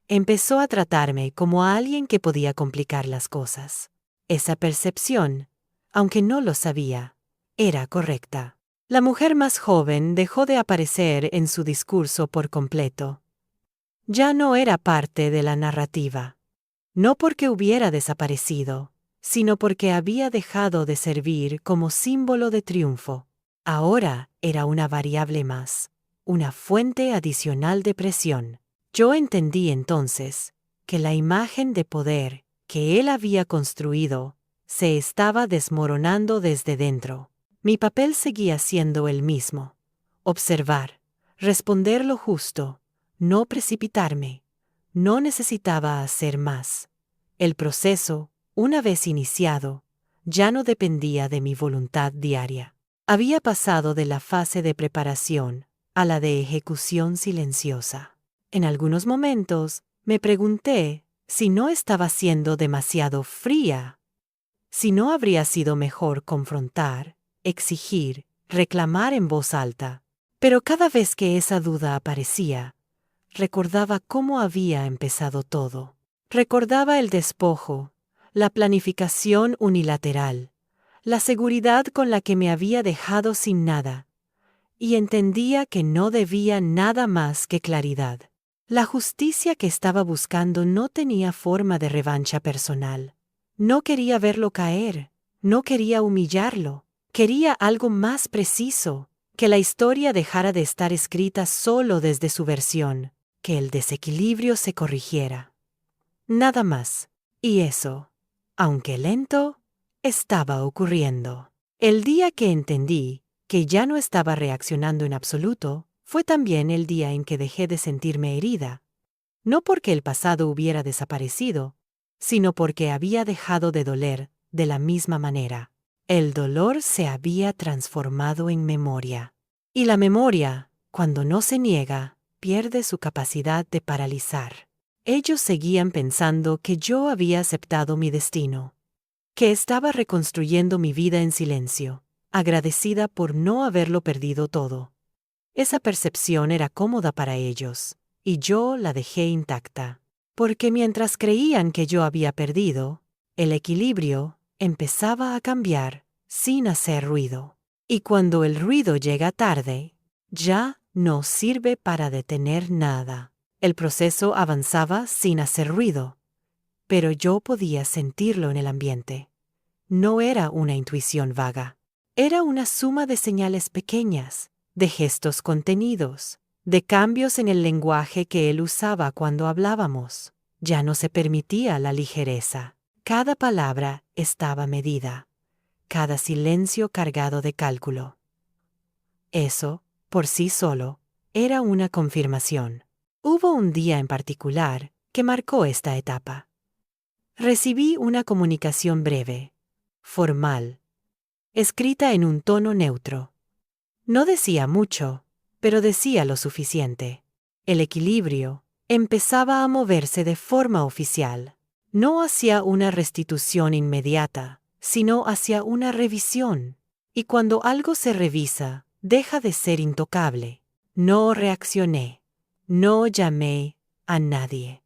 [SPEAKER 1] Empezó a tratarme como a alguien que podía complicar las cosas. Esa percepción, aunque no lo sabía, era correcta. La mujer más joven dejó de aparecer en su discurso por completo. Ya no era parte de la narrativa. No porque hubiera desaparecido, sino porque había dejado de servir como símbolo de triunfo. Ahora era una variable más, una fuente adicional de presión. Yo entendí entonces que la imagen de poder que él había construido se estaba desmoronando desde dentro. Mi papel seguía siendo el mismo: observar, responder lo justo, no precipitarme. No necesitaba hacer más. El proceso, una vez iniciado, ya no dependía de mi voluntad diaria. Había pasado de la fase de preparación a la de ejecución silenciosa. En algunos momentos me pregunté si no estaba siendo demasiado fría, si no habría sido mejor confrontar, exigir, reclamar en voz alta. Pero cada vez que esa duda aparecía, recordaba cómo había empezado todo. Recordaba el despojo, la planificación unilateral, la seguridad con la que me había dejado sin nada, y entendía que no debía nada más que claridad. La justicia que estaba buscando no tenía forma de revancha personal. No quería verlo caer, no quería humillarlo, quería algo más preciso, que la historia dejara de estar escrita solo desde su versión, que el desequilibrio se corrigiera. Nada más. Y eso, aunque lento, estaba ocurriendo. El día que entendí que ya no estaba reaccionando en absoluto, fue también el día en que dejé de sentirme herida. No porque el pasado hubiera desaparecido, sino porque había dejado de doler de la misma manera. El dolor se había transformado en memoria. Y la memoria, cuando no se niega, pierde su capacidad de paralizar. Ellos seguían pensando que yo había aceptado mi destino, que estaba reconstruyendo mi vida en silencio, agradecida por no haberlo perdido todo. Esa percepción era cómoda para ellos, y yo la dejé intacta, porque mientras creían que yo había perdido, el equilibrio empezaba a cambiar sin hacer ruido. Y cuando el ruido llega tarde, ya no sirve para detener nada. El proceso avanzaba sin hacer ruido, pero yo podía sentirlo en el ambiente. No era una intuición vaga, era una suma de señales pequeñas, de gestos contenidos, de cambios en el lenguaje que él usaba cuando hablábamos. Ya no se permitía la ligereza. Cada palabra estaba medida, cada silencio cargado de cálculo. Eso, por sí solo, era una confirmación. Hubo un día en particular que marcó esta etapa. Recibí una comunicación breve, formal, escrita en un tono neutro. No decía mucho, pero decía lo suficiente. El equilibrio empezaba a moverse de forma oficial, no hacia una restitución inmediata, sino hacia una revisión. Y cuando algo se revisa, deja de ser intocable. No reaccioné, no llamé a nadie.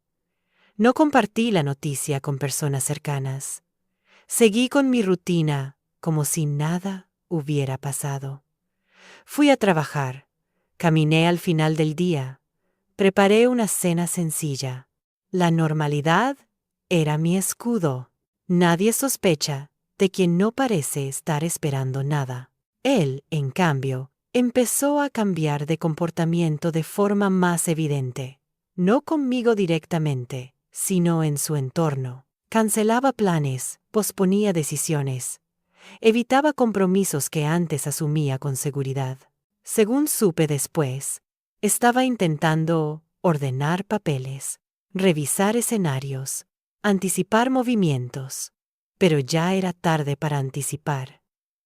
[SPEAKER 1] No compartí la noticia con personas cercanas. Seguí con mi rutina como si nada hubiera pasado. Fui a trabajar, caminé al final del día, preparé una cena sencilla. La normalidad era mi escudo. Nadie sospecha de quien no parece estar esperando nada. Él, en cambio, empezó a cambiar de comportamiento de forma más evidente. No conmigo directamente, sino en su entorno. Cancelaba planes, posponía decisiones. Evitaba compromisos que antes asumía con seguridad. Según supe después, estaba intentando ordenar papeles, revisar escenarios, anticipar movimientos. Pero ya era tarde para anticipar.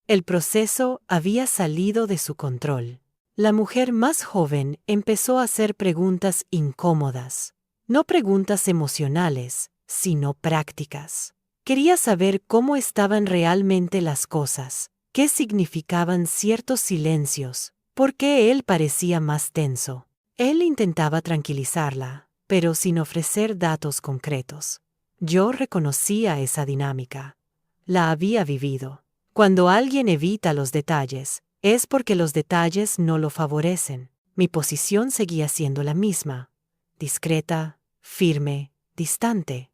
[SPEAKER 1] El proceso había salido de su control. La mujer más joven empezó a hacer preguntas incómodas, no preguntas emocionales, sino prácticas. Quería saber cómo estaban realmente las cosas, qué significaban ciertos silencios, por qué él parecía más tenso. Él intentaba tranquilizarla, pero sin ofrecer datos concretos. Yo reconocía esa dinámica. La había vivido. Cuando alguien evita los detalles, es porque los detalles no lo favorecen. Mi posición seguía siendo la misma. Discreta, firme, distante.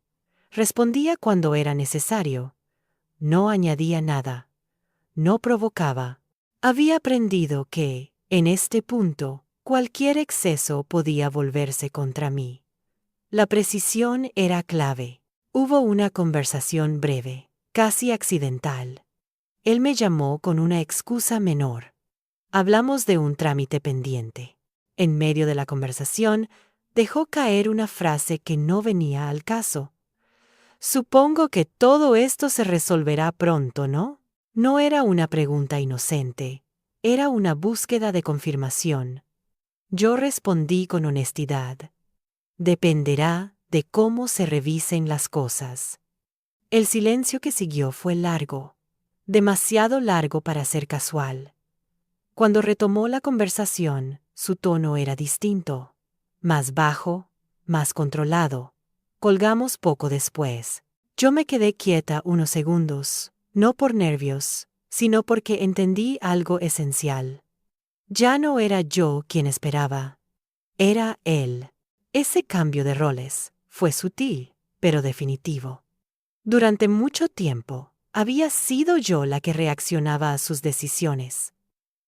[SPEAKER 1] Respondía cuando era necesario. No añadía nada. No provocaba. Había aprendido que, en este punto, cualquier exceso podía volverse contra mí. La precisión era clave. Hubo una conversación breve, casi accidental. Él me llamó con una excusa menor. Hablamos de un trámite pendiente. En medio de la conversación, dejó caer una frase que no venía al caso. Supongo que todo esto se resolverá pronto, ¿no? No era una pregunta inocente, era una búsqueda de confirmación. Yo respondí con honestidad. Dependerá de cómo se revisen las cosas. El silencio que siguió fue largo, demasiado largo para ser casual. Cuando retomó la conversación, su tono era distinto, más bajo, más controlado. Colgamos poco después. Yo me quedé quieta unos segundos, no por nervios, sino porque entendí algo esencial. Ya no era yo quien esperaba. Era él. Ese cambio de roles fue sutil, pero definitivo. Durante mucho tiempo, había sido yo la que reaccionaba a sus decisiones,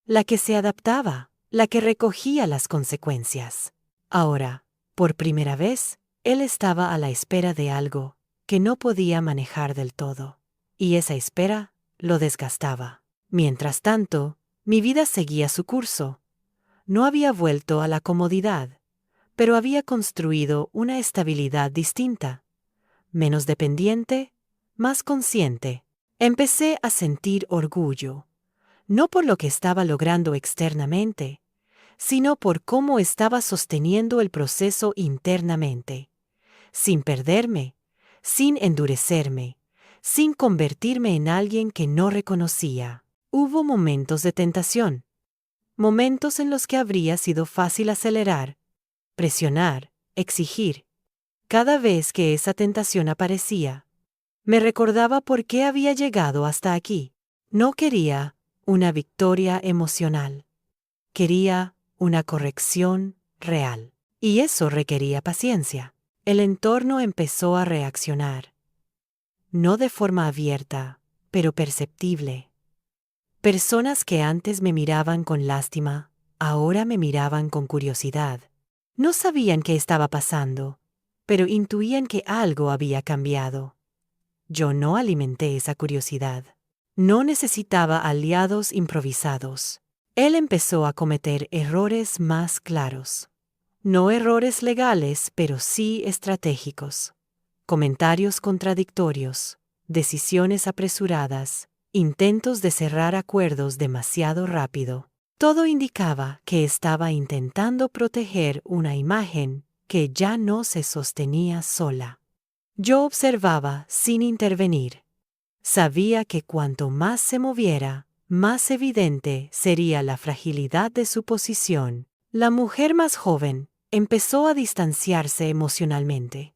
[SPEAKER 1] la que se adaptaba, la que recogía las consecuencias. Ahora, por primera vez, él estaba a la espera de algo que no podía manejar del todo, y esa espera lo desgastaba. Mientras tanto, mi vida seguía su curso. No había vuelto a la comodidad, pero había construido una estabilidad distinta, menos dependiente, más consciente. Empecé a sentir orgullo, no por lo que estaba logrando externamente, sino por cómo estaba sosteniendo el proceso internamente, sin perderme, sin endurecerme, sin convertirme en alguien que no reconocía. Hubo momentos de tentación, momentos en los que habría sido fácil acelerar, presionar, exigir. Cada vez que esa tentación aparecía, me recordaba por qué había llegado hasta aquí. No quería una victoria emocional. Quería una corrección real. Y eso requería paciencia. El entorno empezó a reaccionar. No de forma abierta, pero perceptible. Personas que antes me miraban con lástima, ahora me miraban con curiosidad. No sabían qué estaba pasando, pero intuían que algo había cambiado. Yo no alimenté esa curiosidad. No necesitaba aliados improvisados. Él empezó a cometer errores más claros. No errores legales, pero sí estratégicos. Comentarios contradictorios, decisiones apresuradas, intentos de cerrar acuerdos demasiado rápido. Todo indicaba que estaba intentando proteger una imagen que ya no se sostenía sola. Yo observaba sin intervenir. Sabía que cuanto más se moviera, más evidente sería la fragilidad de su posición. La mujer más joven empezó a distanciarse emocionalmente.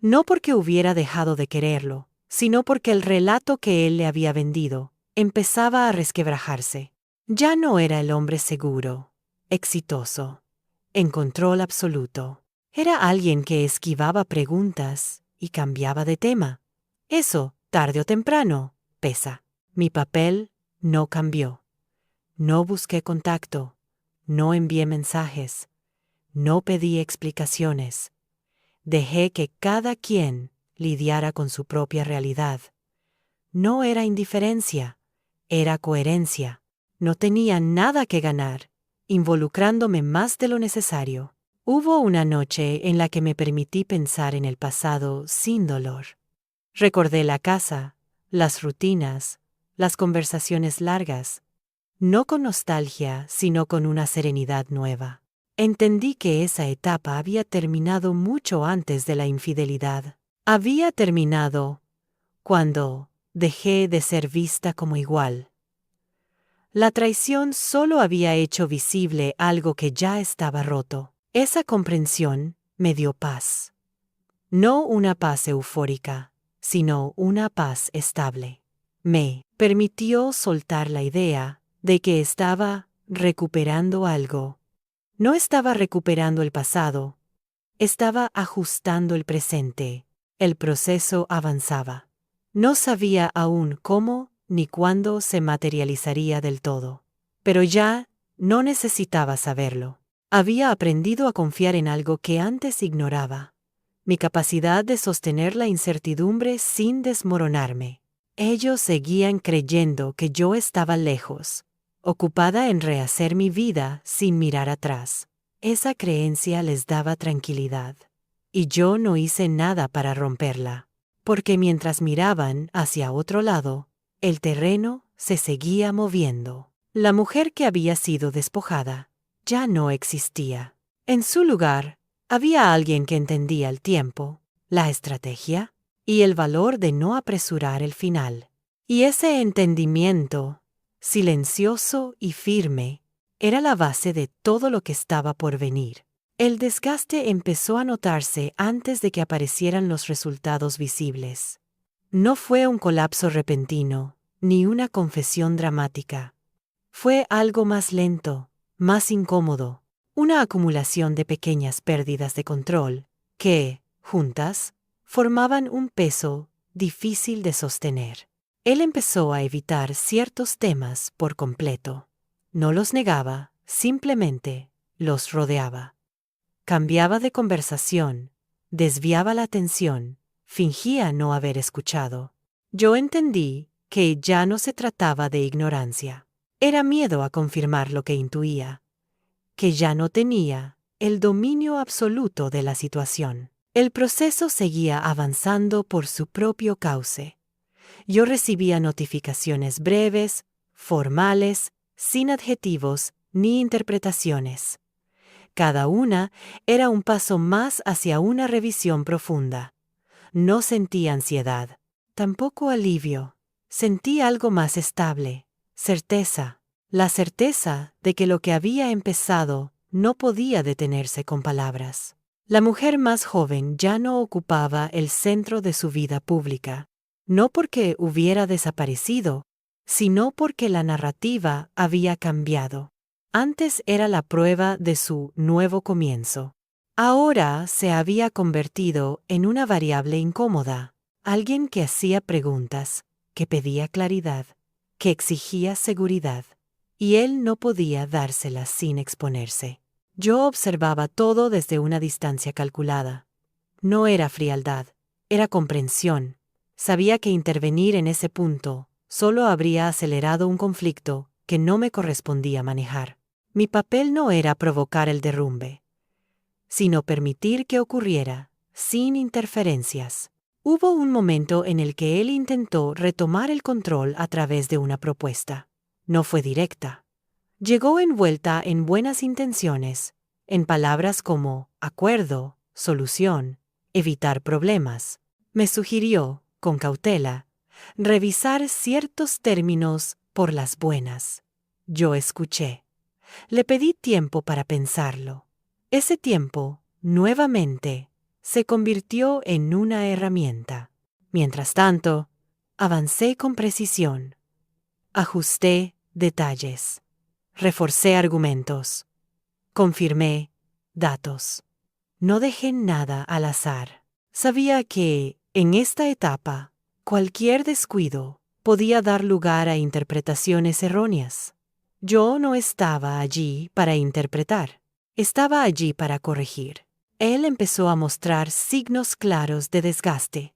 [SPEAKER 1] No porque hubiera dejado de quererlo, sino porque el relato que él le había vendido empezaba a resquebrajarse. Ya no era el hombre seguro, exitoso, en control absoluto. Era alguien que esquivaba preguntas y cambiaba de tema. Eso, tarde o temprano, pesa. Mi papel no cambió. No busqué contacto, no envié mensajes, no pedí explicaciones. Dejé que cada quien lidiara con su propia realidad. No era indiferencia, era coherencia. No tenía nada que ganar, involucrándome más de lo necesario. Hubo una noche en la que me permití pensar en el pasado sin dolor. Recordé la casa, las rutinas, las conversaciones largas, no con nostalgia, sino con una serenidad nueva. Entendí que esa etapa había terminado mucho antes de la infidelidad. Había terminado cuando dejé de ser vista como igual. La traición solo había hecho visible algo que ya estaba roto. Esa comprensión me dio paz. No una paz eufórica, sino una paz estable. Me permitió soltar la idea de que estaba recuperando algo. No estaba recuperando el pasado, estaba ajustando el presente. El proceso avanzaba. No sabía aún cómo ni cuándo se materializaría del todo. Pero ya no necesitaba saberlo. Había aprendido a confiar en algo que antes ignoraba. Mi capacidad de sostener la incertidumbre sin desmoronarme. Ellos seguían creyendo que yo estaba lejos, ocupada en rehacer mi vida sin mirar atrás. Esa creencia les daba tranquilidad. Y yo no hice nada para romperla, porque mientras miraban hacia otro lado, el terreno se seguía moviendo. La mujer que había sido despojada ya no existía. En su lugar, había alguien que entendía el tiempo, la estrategia y el valor de no apresurar el final. Y ese entendimiento, silencioso y firme, era la base de todo lo que estaba por venir. El desgaste empezó a notarse antes de que aparecieran los resultados visibles. No fue un colapso repentino, ni una confesión dramática. Fue algo más lento, más incómodo, una acumulación de pequeñas pérdidas de control, que, juntas, formaban un peso difícil de sostener. Él empezó a evitar ciertos temas por completo. No los negaba, simplemente los rodeaba. Cambiaba de conversación, desviaba la atención, fingía no haber escuchado. Yo entendí que ya no se trataba de ignorancia. Era miedo a confirmar lo que intuía, que ya no tenía el dominio absoluto de la situación. El proceso seguía avanzando por su propio cauce. Yo recibía notificaciones breves, formales, sin adjetivos ni interpretaciones. Cada una era un paso más hacia una revisión profunda. No sentí ansiedad, tampoco alivio. Sentí algo más estable, certeza, la certeza de que lo que había empezado no podía detenerse con palabras. La mujer más joven ya no ocupaba el centro de su vida pública, no porque hubiera desaparecido, sino porque la narrativa había cambiado. Antes era la prueba de su nuevo comienzo. Ahora se había convertido en una variable incómoda, alguien que hacía preguntas, que pedía claridad, que exigía seguridad, y él no podía dárselas sin exponerse. Yo observaba todo desde una distancia calculada. No era frialdad, era comprensión. Sabía que intervenir en ese punto solo habría acelerado un conflicto que no me correspondía manejar. Mi papel no era provocar el derrumbe, sino permitir que ocurriera, sin interferencias. Hubo un momento en el que él intentó retomar el control a través de una propuesta. No fue directa. Llegó envuelta en buenas intenciones, en palabras como acuerdo, solución, evitar problemas. Me sugirió, con cautela, revisar ciertos términos por las buenas. Yo escuché. Le pedí tiempo para pensarlo. Ese tiempo, nuevamente, se convirtió en una herramienta. Mientras tanto, avancé con precisión. Ajusté detalles. Reforcé argumentos. Confirmé datos. No dejé nada al azar. Sabía que, en esta etapa, cualquier descuido podía dar lugar a interpretaciones erróneas. Yo no estaba allí para interpretar. Estaba allí para corregir. Él empezó a mostrar signos claros de desgaste.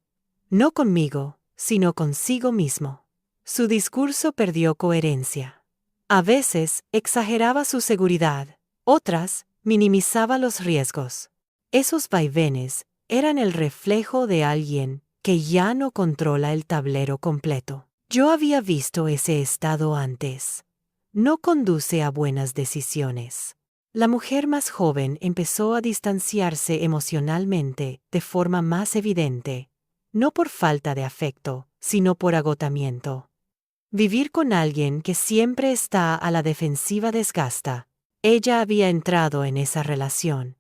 [SPEAKER 1] No conmigo, sino consigo mismo. Su discurso perdió coherencia. A veces exageraba su seguridad, otras minimizaba los riesgos. Esos vaivenes eran el reflejo de alguien que ya no controla el tablero completo. Yo había visto ese estado antes. No conduce a buenas decisiones. La mujer más joven empezó a distanciarse emocionalmente de forma más evidente, no por falta de afecto, sino por agotamiento. Vivir con alguien que siempre está a la defensiva desgasta. Ella había entrado en esa relación,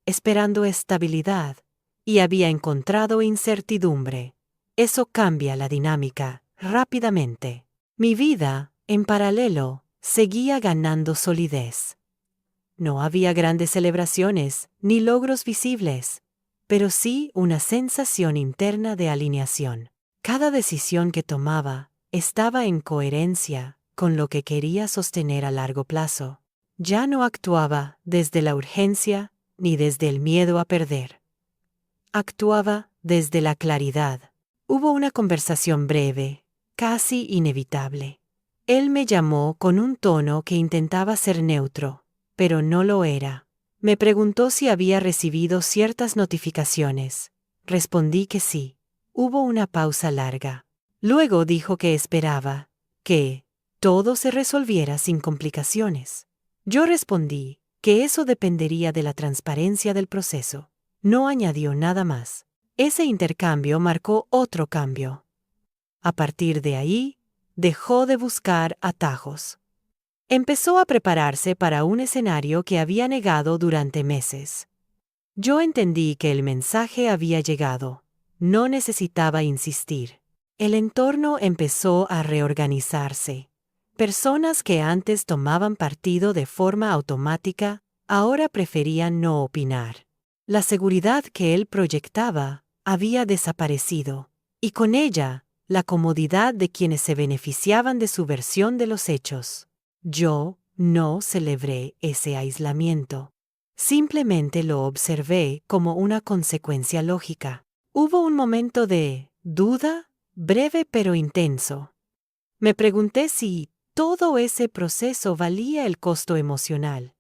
[SPEAKER 1] esperando estabilidad, y había encontrado incertidumbre. Eso cambia la dinámica rápidamente. Mi vida, en paralelo, seguía ganando solidez. No había grandes celebraciones ni logros visibles, pero sí una sensación interna de alineación. Cada decisión que tomaba estaba en coherencia con lo que quería sostener a largo plazo. Ya no actuaba desde la urgencia ni desde el miedo a perder. Actuaba desde la claridad. Hubo una conversación breve, casi inevitable. Él me llamó con un tono que intentaba ser neutro, pero no lo era. Me preguntó si había recibido ciertas notificaciones. Respondí que sí. Hubo una pausa larga. Luego dijo que esperaba que todo se resolviera sin complicaciones. Yo respondí que eso dependería de la transparencia del proceso. No añadió nada más. Ese intercambio marcó otro cambio. A partir de ahí, dejó de buscar atajos. Empezó a prepararse para un escenario que había negado durante meses. Yo entendí que el mensaje había llegado. No necesitaba insistir. El entorno empezó a reorganizarse. Personas que antes tomaban partido de forma automática, ahora preferían no opinar. La seguridad que él proyectaba había desaparecido, y con ella, la comodidad de quienes se beneficiaban de su versión de los hechos. Yo no celebré ese aislamiento. Simplemente lo observé como una consecuencia lógica. Hubo un momento de duda, breve pero intenso. Me pregunté si todo ese proceso valía el costo emocional.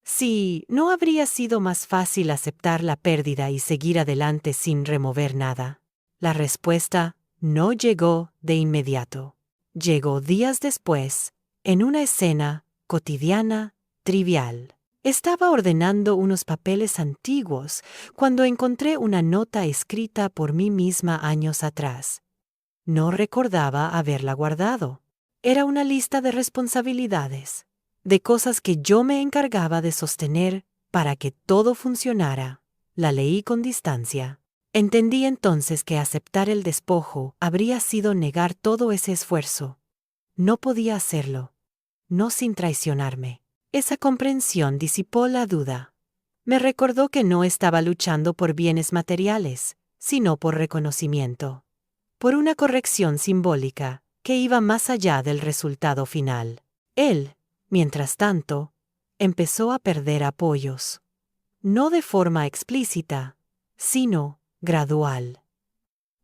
[SPEAKER 1] Si no habría sido más fácil aceptar la pérdida y seguir adelante sin remover nada. La respuesta no llegó de inmediato. Llegó días después, en una escena cotidiana, trivial. Estaba ordenando unos papeles antiguos cuando encontré una nota escrita por mí misma años atrás. No recordaba haberla guardado. Era una lista de responsabilidades, de cosas que yo me encargaba de sostener para que todo funcionara. La leí con distancia. Entendí entonces que aceptar el despojo habría sido negar todo ese esfuerzo. No podía hacerlo, no sin traicionarme. Esa comprensión disipó la duda. Me recordó que no estaba luchando por bienes materiales, sino por reconocimiento. Por una corrección simbólica que iba más allá del resultado final. Él, mientras tanto, empezó a perder apoyos. No de forma explícita, sino gradual.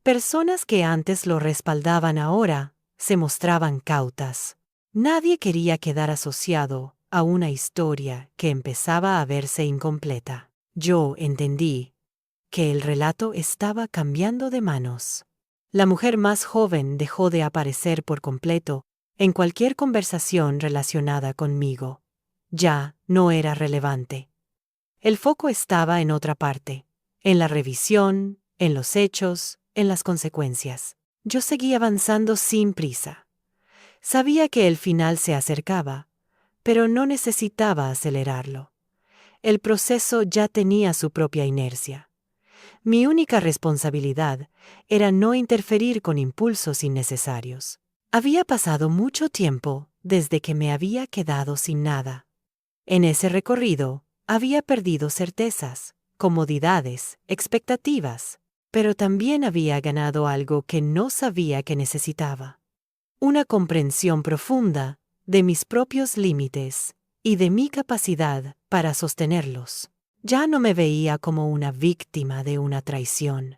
[SPEAKER 1] Personas que antes lo respaldaban ahora se mostraban cautas. Nadie quería quedar asociado a una historia que empezaba a verse incompleta. Yo entendí que el relato estaba cambiando de manos. La mujer más joven dejó de aparecer por completo en cualquier conversación relacionada conmigo. Ya no era relevante. El foco estaba en otra parte, en la revisión, en los hechos, en las consecuencias. Yo seguí avanzando sin prisa. Sabía que el final se acercaba, pero no necesitaba acelerarlo. El proceso ya tenía su propia inercia. Mi única responsabilidad era no interferir con impulsos innecesarios. Había pasado mucho tiempo desde que me había quedado sin nada. En ese recorrido había perdido certezas, comodidades, expectativas, pero también había ganado algo que no sabía que necesitaba. Una comprensión profunda de mis propios límites y de mi capacidad para sostenerlos. Ya no me veía como una víctima de una traición.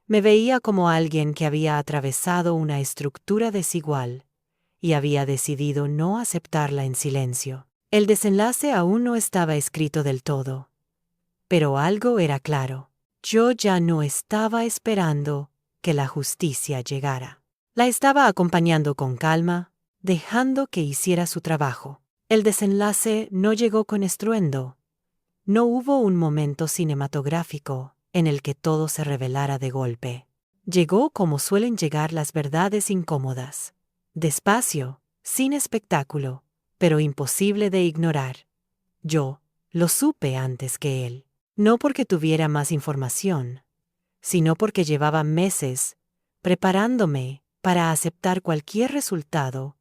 [SPEAKER 1] Me veía como alguien que había atravesado una estructura desigual y había decidido no aceptarla en silencio. El desenlace aún no estaba escrito del todo. Pero algo era claro. Yo ya no estaba esperando que la justicia llegara. La estaba acompañando con calma, dejando que hiciera su trabajo. El desenlace no llegó con estruendo. No hubo un momento cinematográfico en el que todo se revelara de golpe. Llegó como suelen llegar las verdades incómodas, Despacio, sin espectáculo, pero imposible de ignorar. Yo lo supe antes que él, no porque tuviera más información, sino porque llevaba meses preparándome para aceptar cualquier resultado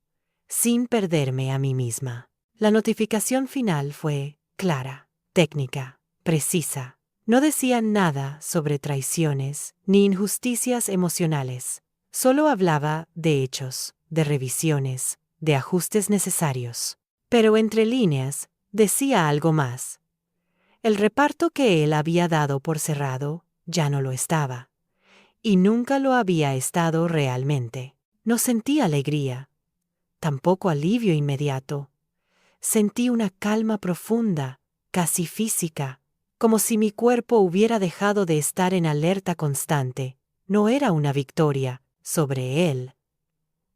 [SPEAKER 1] sin perderme a mí misma. La notificación final fue clara, técnica, precisa. No decía nada sobre traiciones ni injusticias emocionales. Solo hablaba de hechos, de revisiones, de ajustes necesarios. Pero entre líneas, decía algo más. El reparto que él había dado por cerrado ya no lo estaba. Y nunca lo había estado realmente. No sentí alegría, tampoco alivio inmediato. Sentí una calma profunda, casi física, como si mi cuerpo hubiera dejado de estar en alerta constante. No era una victoria sobre él.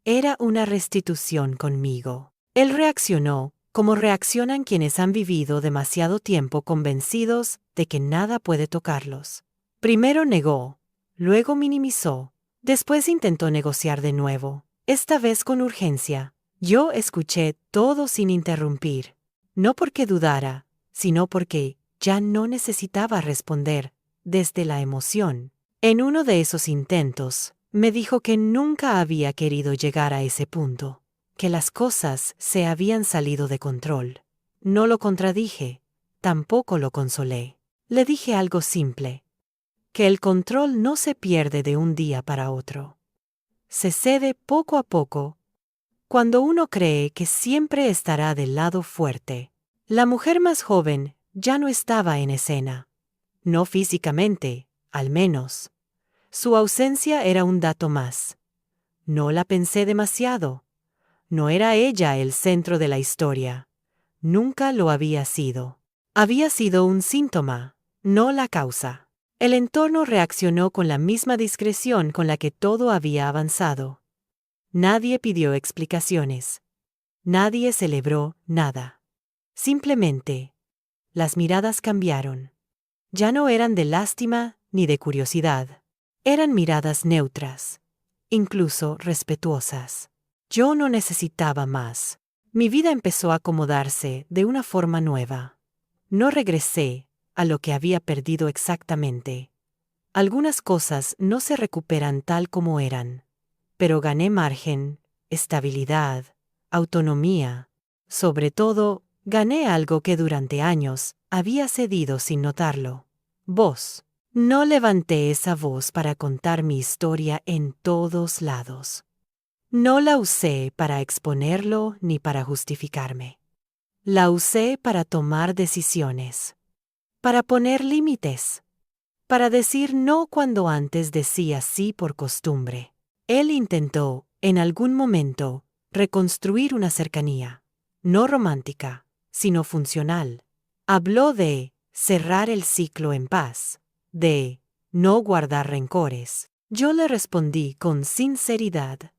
[SPEAKER 1] Era una restitución conmigo. Él reaccionó como reaccionan quienes han vivido demasiado tiempo convencidos de que nada puede tocarlos. Primero negó, luego minimizó, después intentó negociar de nuevo, esta vez con urgencia. Yo escuché todo sin interrumpir, no porque dudara, sino porque ya no necesitaba responder desde la emoción. En uno de esos intentos, me dijo que nunca había querido llegar a ese punto, que las cosas se habían salido de control. No lo contradije, tampoco lo consolé. Le dije algo simple, que el control no se pierde de un día para otro. Se cede poco a poco, cuando uno cree que siempre estará del lado fuerte. La mujer más joven ya no estaba en escena. No físicamente, al menos. Su ausencia era un dato más. No la pensé demasiado. No era ella el centro de la historia. Nunca lo había sido. Había sido un síntoma, no la causa. El entorno reaccionó con la misma discreción con la que todo había avanzado. Nadie pidió explicaciones. Nadie celebró nada. Simplemente, las miradas cambiaron. Ya no eran de lástima ni de curiosidad. Eran miradas neutras, incluso respetuosas. Yo no necesitaba más. Mi vida empezó a acomodarse de una forma nueva. No regresé a lo que había perdido exactamente. Algunas cosas no se recuperan tal como eran, pero gané margen, estabilidad, autonomía. Sobre todo, gané algo que durante años había cedido sin notarlo. Voz. No levanté esa voz para contar mi historia en todos lados. No la usé para exponerlo ni para justificarme. La usé para tomar decisiones, para poner límites, para decir no cuando antes decía sí por costumbre. Él intentó, en algún momento, reconstruir una cercanía, no romántica, sino funcional. Habló de cerrar el ciclo en paz, de no guardar rencores. Yo le respondí con sinceridad.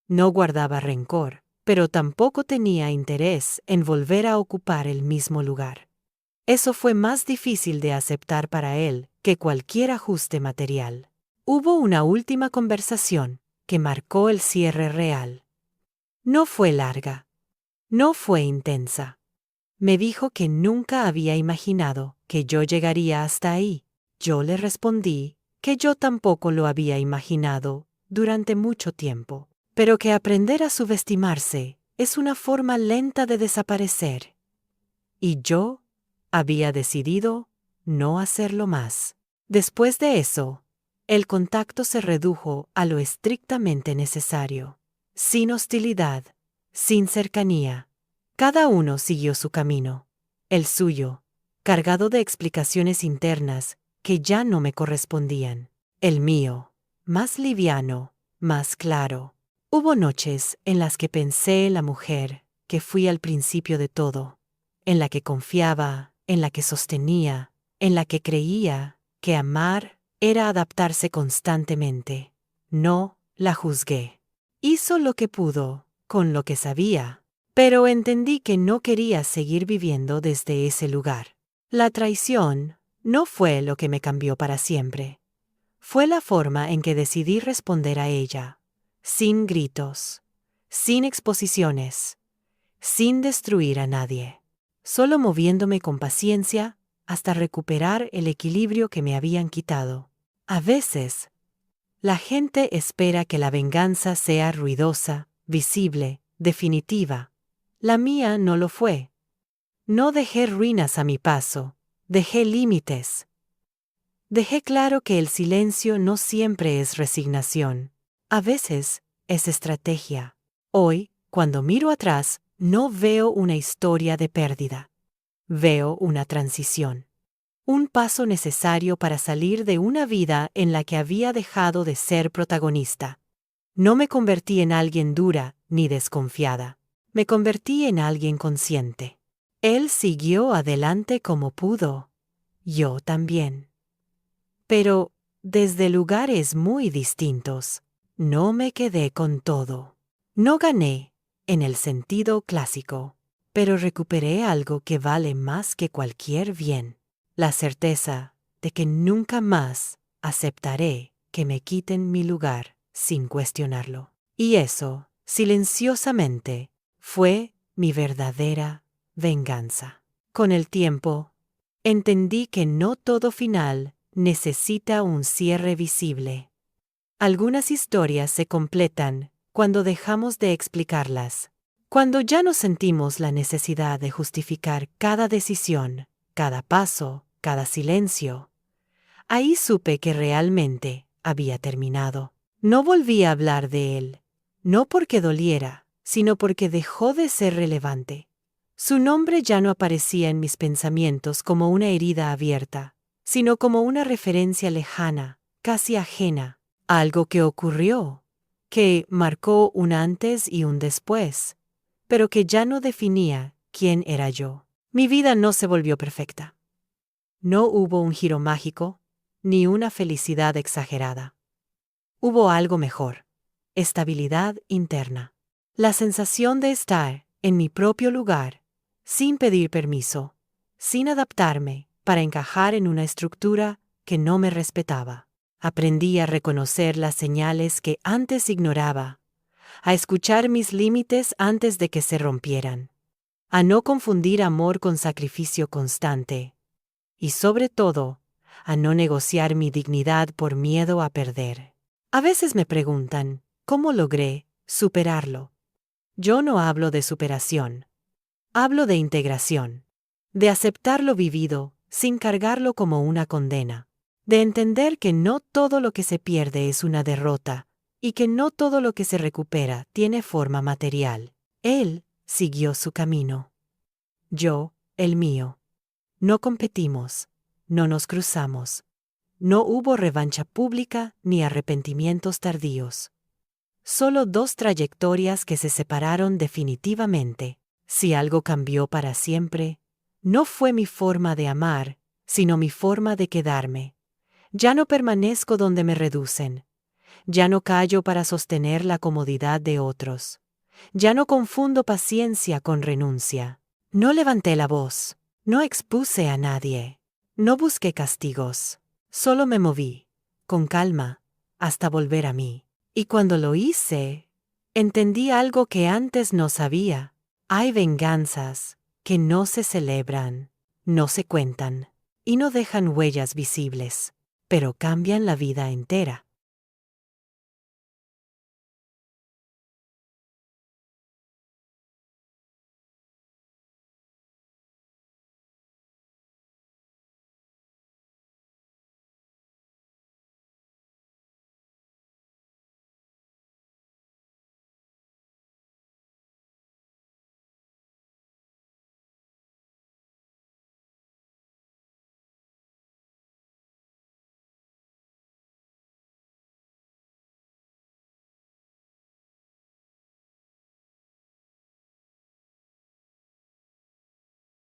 [SPEAKER 1] No guardaba rencor, pero tampoco tenía interés en volver a ocupar el mismo lugar. Eso fue más difícil de aceptar para él que cualquier ajuste material. Hubo una última conversación que marcó el cierre real. No fue larga. No fue intensa. Me dijo que nunca había imaginado que yo llegaría hasta ahí. Yo le respondí que yo tampoco lo había imaginado durante mucho tiempo, pero que aprender a subestimarse es una forma lenta de desaparecer. Y yo había decidido no hacerlo más. Después de eso, el contacto se redujo a lo estrictamente necesario, sin hostilidad, sin cercanía. Cada uno siguió su camino, el suyo, cargado de explicaciones internas que ya no me correspondían. El mío, más liviano, más claro. Hubo noches en las que pensé en la mujer que fui al principio de todo, en la que confiaba, en la que sostenía, en la que creía que amar era adaptarse constantemente. No la juzgué. Hizo lo que pudo, con lo que sabía, pero entendí que no quería seguir viviendo desde ese lugar. La traición no fue lo que me cambió para siempre. Fue la forma en que decidí responder a ella, sin gritos, sin exposiciones, sin destruir a nadie, solo moviéndome con paciencia hasta recuperar el equilibrio que me habían quitado. A veces, la gente espera que la venganza sea ruidosa, visible, definitiva. La mía no lo fue. No dejé ruinas a mi paso, dejé límites. Dejé claro que el silencio no siempre es resignación. A veces, es estrategia. Hoy, cuando miro atrás, no veo una historia de pérdida. Veo una transición. Un paso necesario para salir de una vida en la que había dejado de ser protagonista. No me convertí en alguien dura ni desconfiada. Me convertí en alguien consciente. Él siguió adelante como pudo. Yo también. Pero, desde lugares muy distintos, no me quedé con todo. No gané, en el sentido clásico, pero recuperé algo que vale más que cualquier bien. La certeza de que nunca más aceptaré que me quiten mi lugar sin cuestionarlo. Y eso, silenciosamente, fue mi verdadera venganza. Con el tiempo, entendí que no todo final necesita un cierre visible. Algunas historias se completan cuando dejamos de explicarlas, cuando ya no sentimos la necesidad de justificar cada decisión, cada paso, cada silencio. Ahí supe que realmente había terminado. No volví a hablar de él, no porque doliera, sino porque dejó de ser relevante. Su nombre ya no aparecía en mis pensamientos como una herida abierta, sino como una referencia lejana, casi ajena, a algo que ocurrió, que marcó un antes y un después, pero que ya no definía quién era yo. Mi vida no se volvió perfecta. No hubo un giro mágico, ni una felicidad exagerada. Hubo algo mejor: estabilidad interna. La sensación de estar en mi propio lugar, sin pedir permiso, sin adaptarme para encajar en una estructura que no me respetaba. Aprendí a reconocer las señales que antes ignoraba, a escuchar mis límites antes de que se rompieran, a no confundir amor con sacrificio constante, y sobre todo, a no negociar mi dignidad por miedo a perder. A veces me preguntan, ¿cómo logré superarlo? Yo no hablo de superación. Hablo de integración. De aceptar lo vivido sin cargarlo como una condena. De entender que no todo lo que se pierde es una derrota y que no todo lo que se recupera tiene forma material. Él siguió su camino. Yo, el mío. No competimos, no nos cruzamos. No hubo revancha pública ni arrepentimientos tardíos. Solo dos trayectorias que se separaron definitivamente. Si algo cambió para siempre, no fue mi forma de amar, sino mi forma de quedarme. Ya no permanezco donde me reducen. Ya no callo para sostener la comodidad de otros. Ya no confundo paciencia con renuncia. No levanté la voz. No expuse a nadie. No busqué castigos. Solo me moví, con calma, hasta volver a mí. Y cuando lo hice, entendí algo que antes no sabía. Hay venganzas que no se celebran, no se cuentan, y no dejan huellas visibles, pero cambian la vida entera.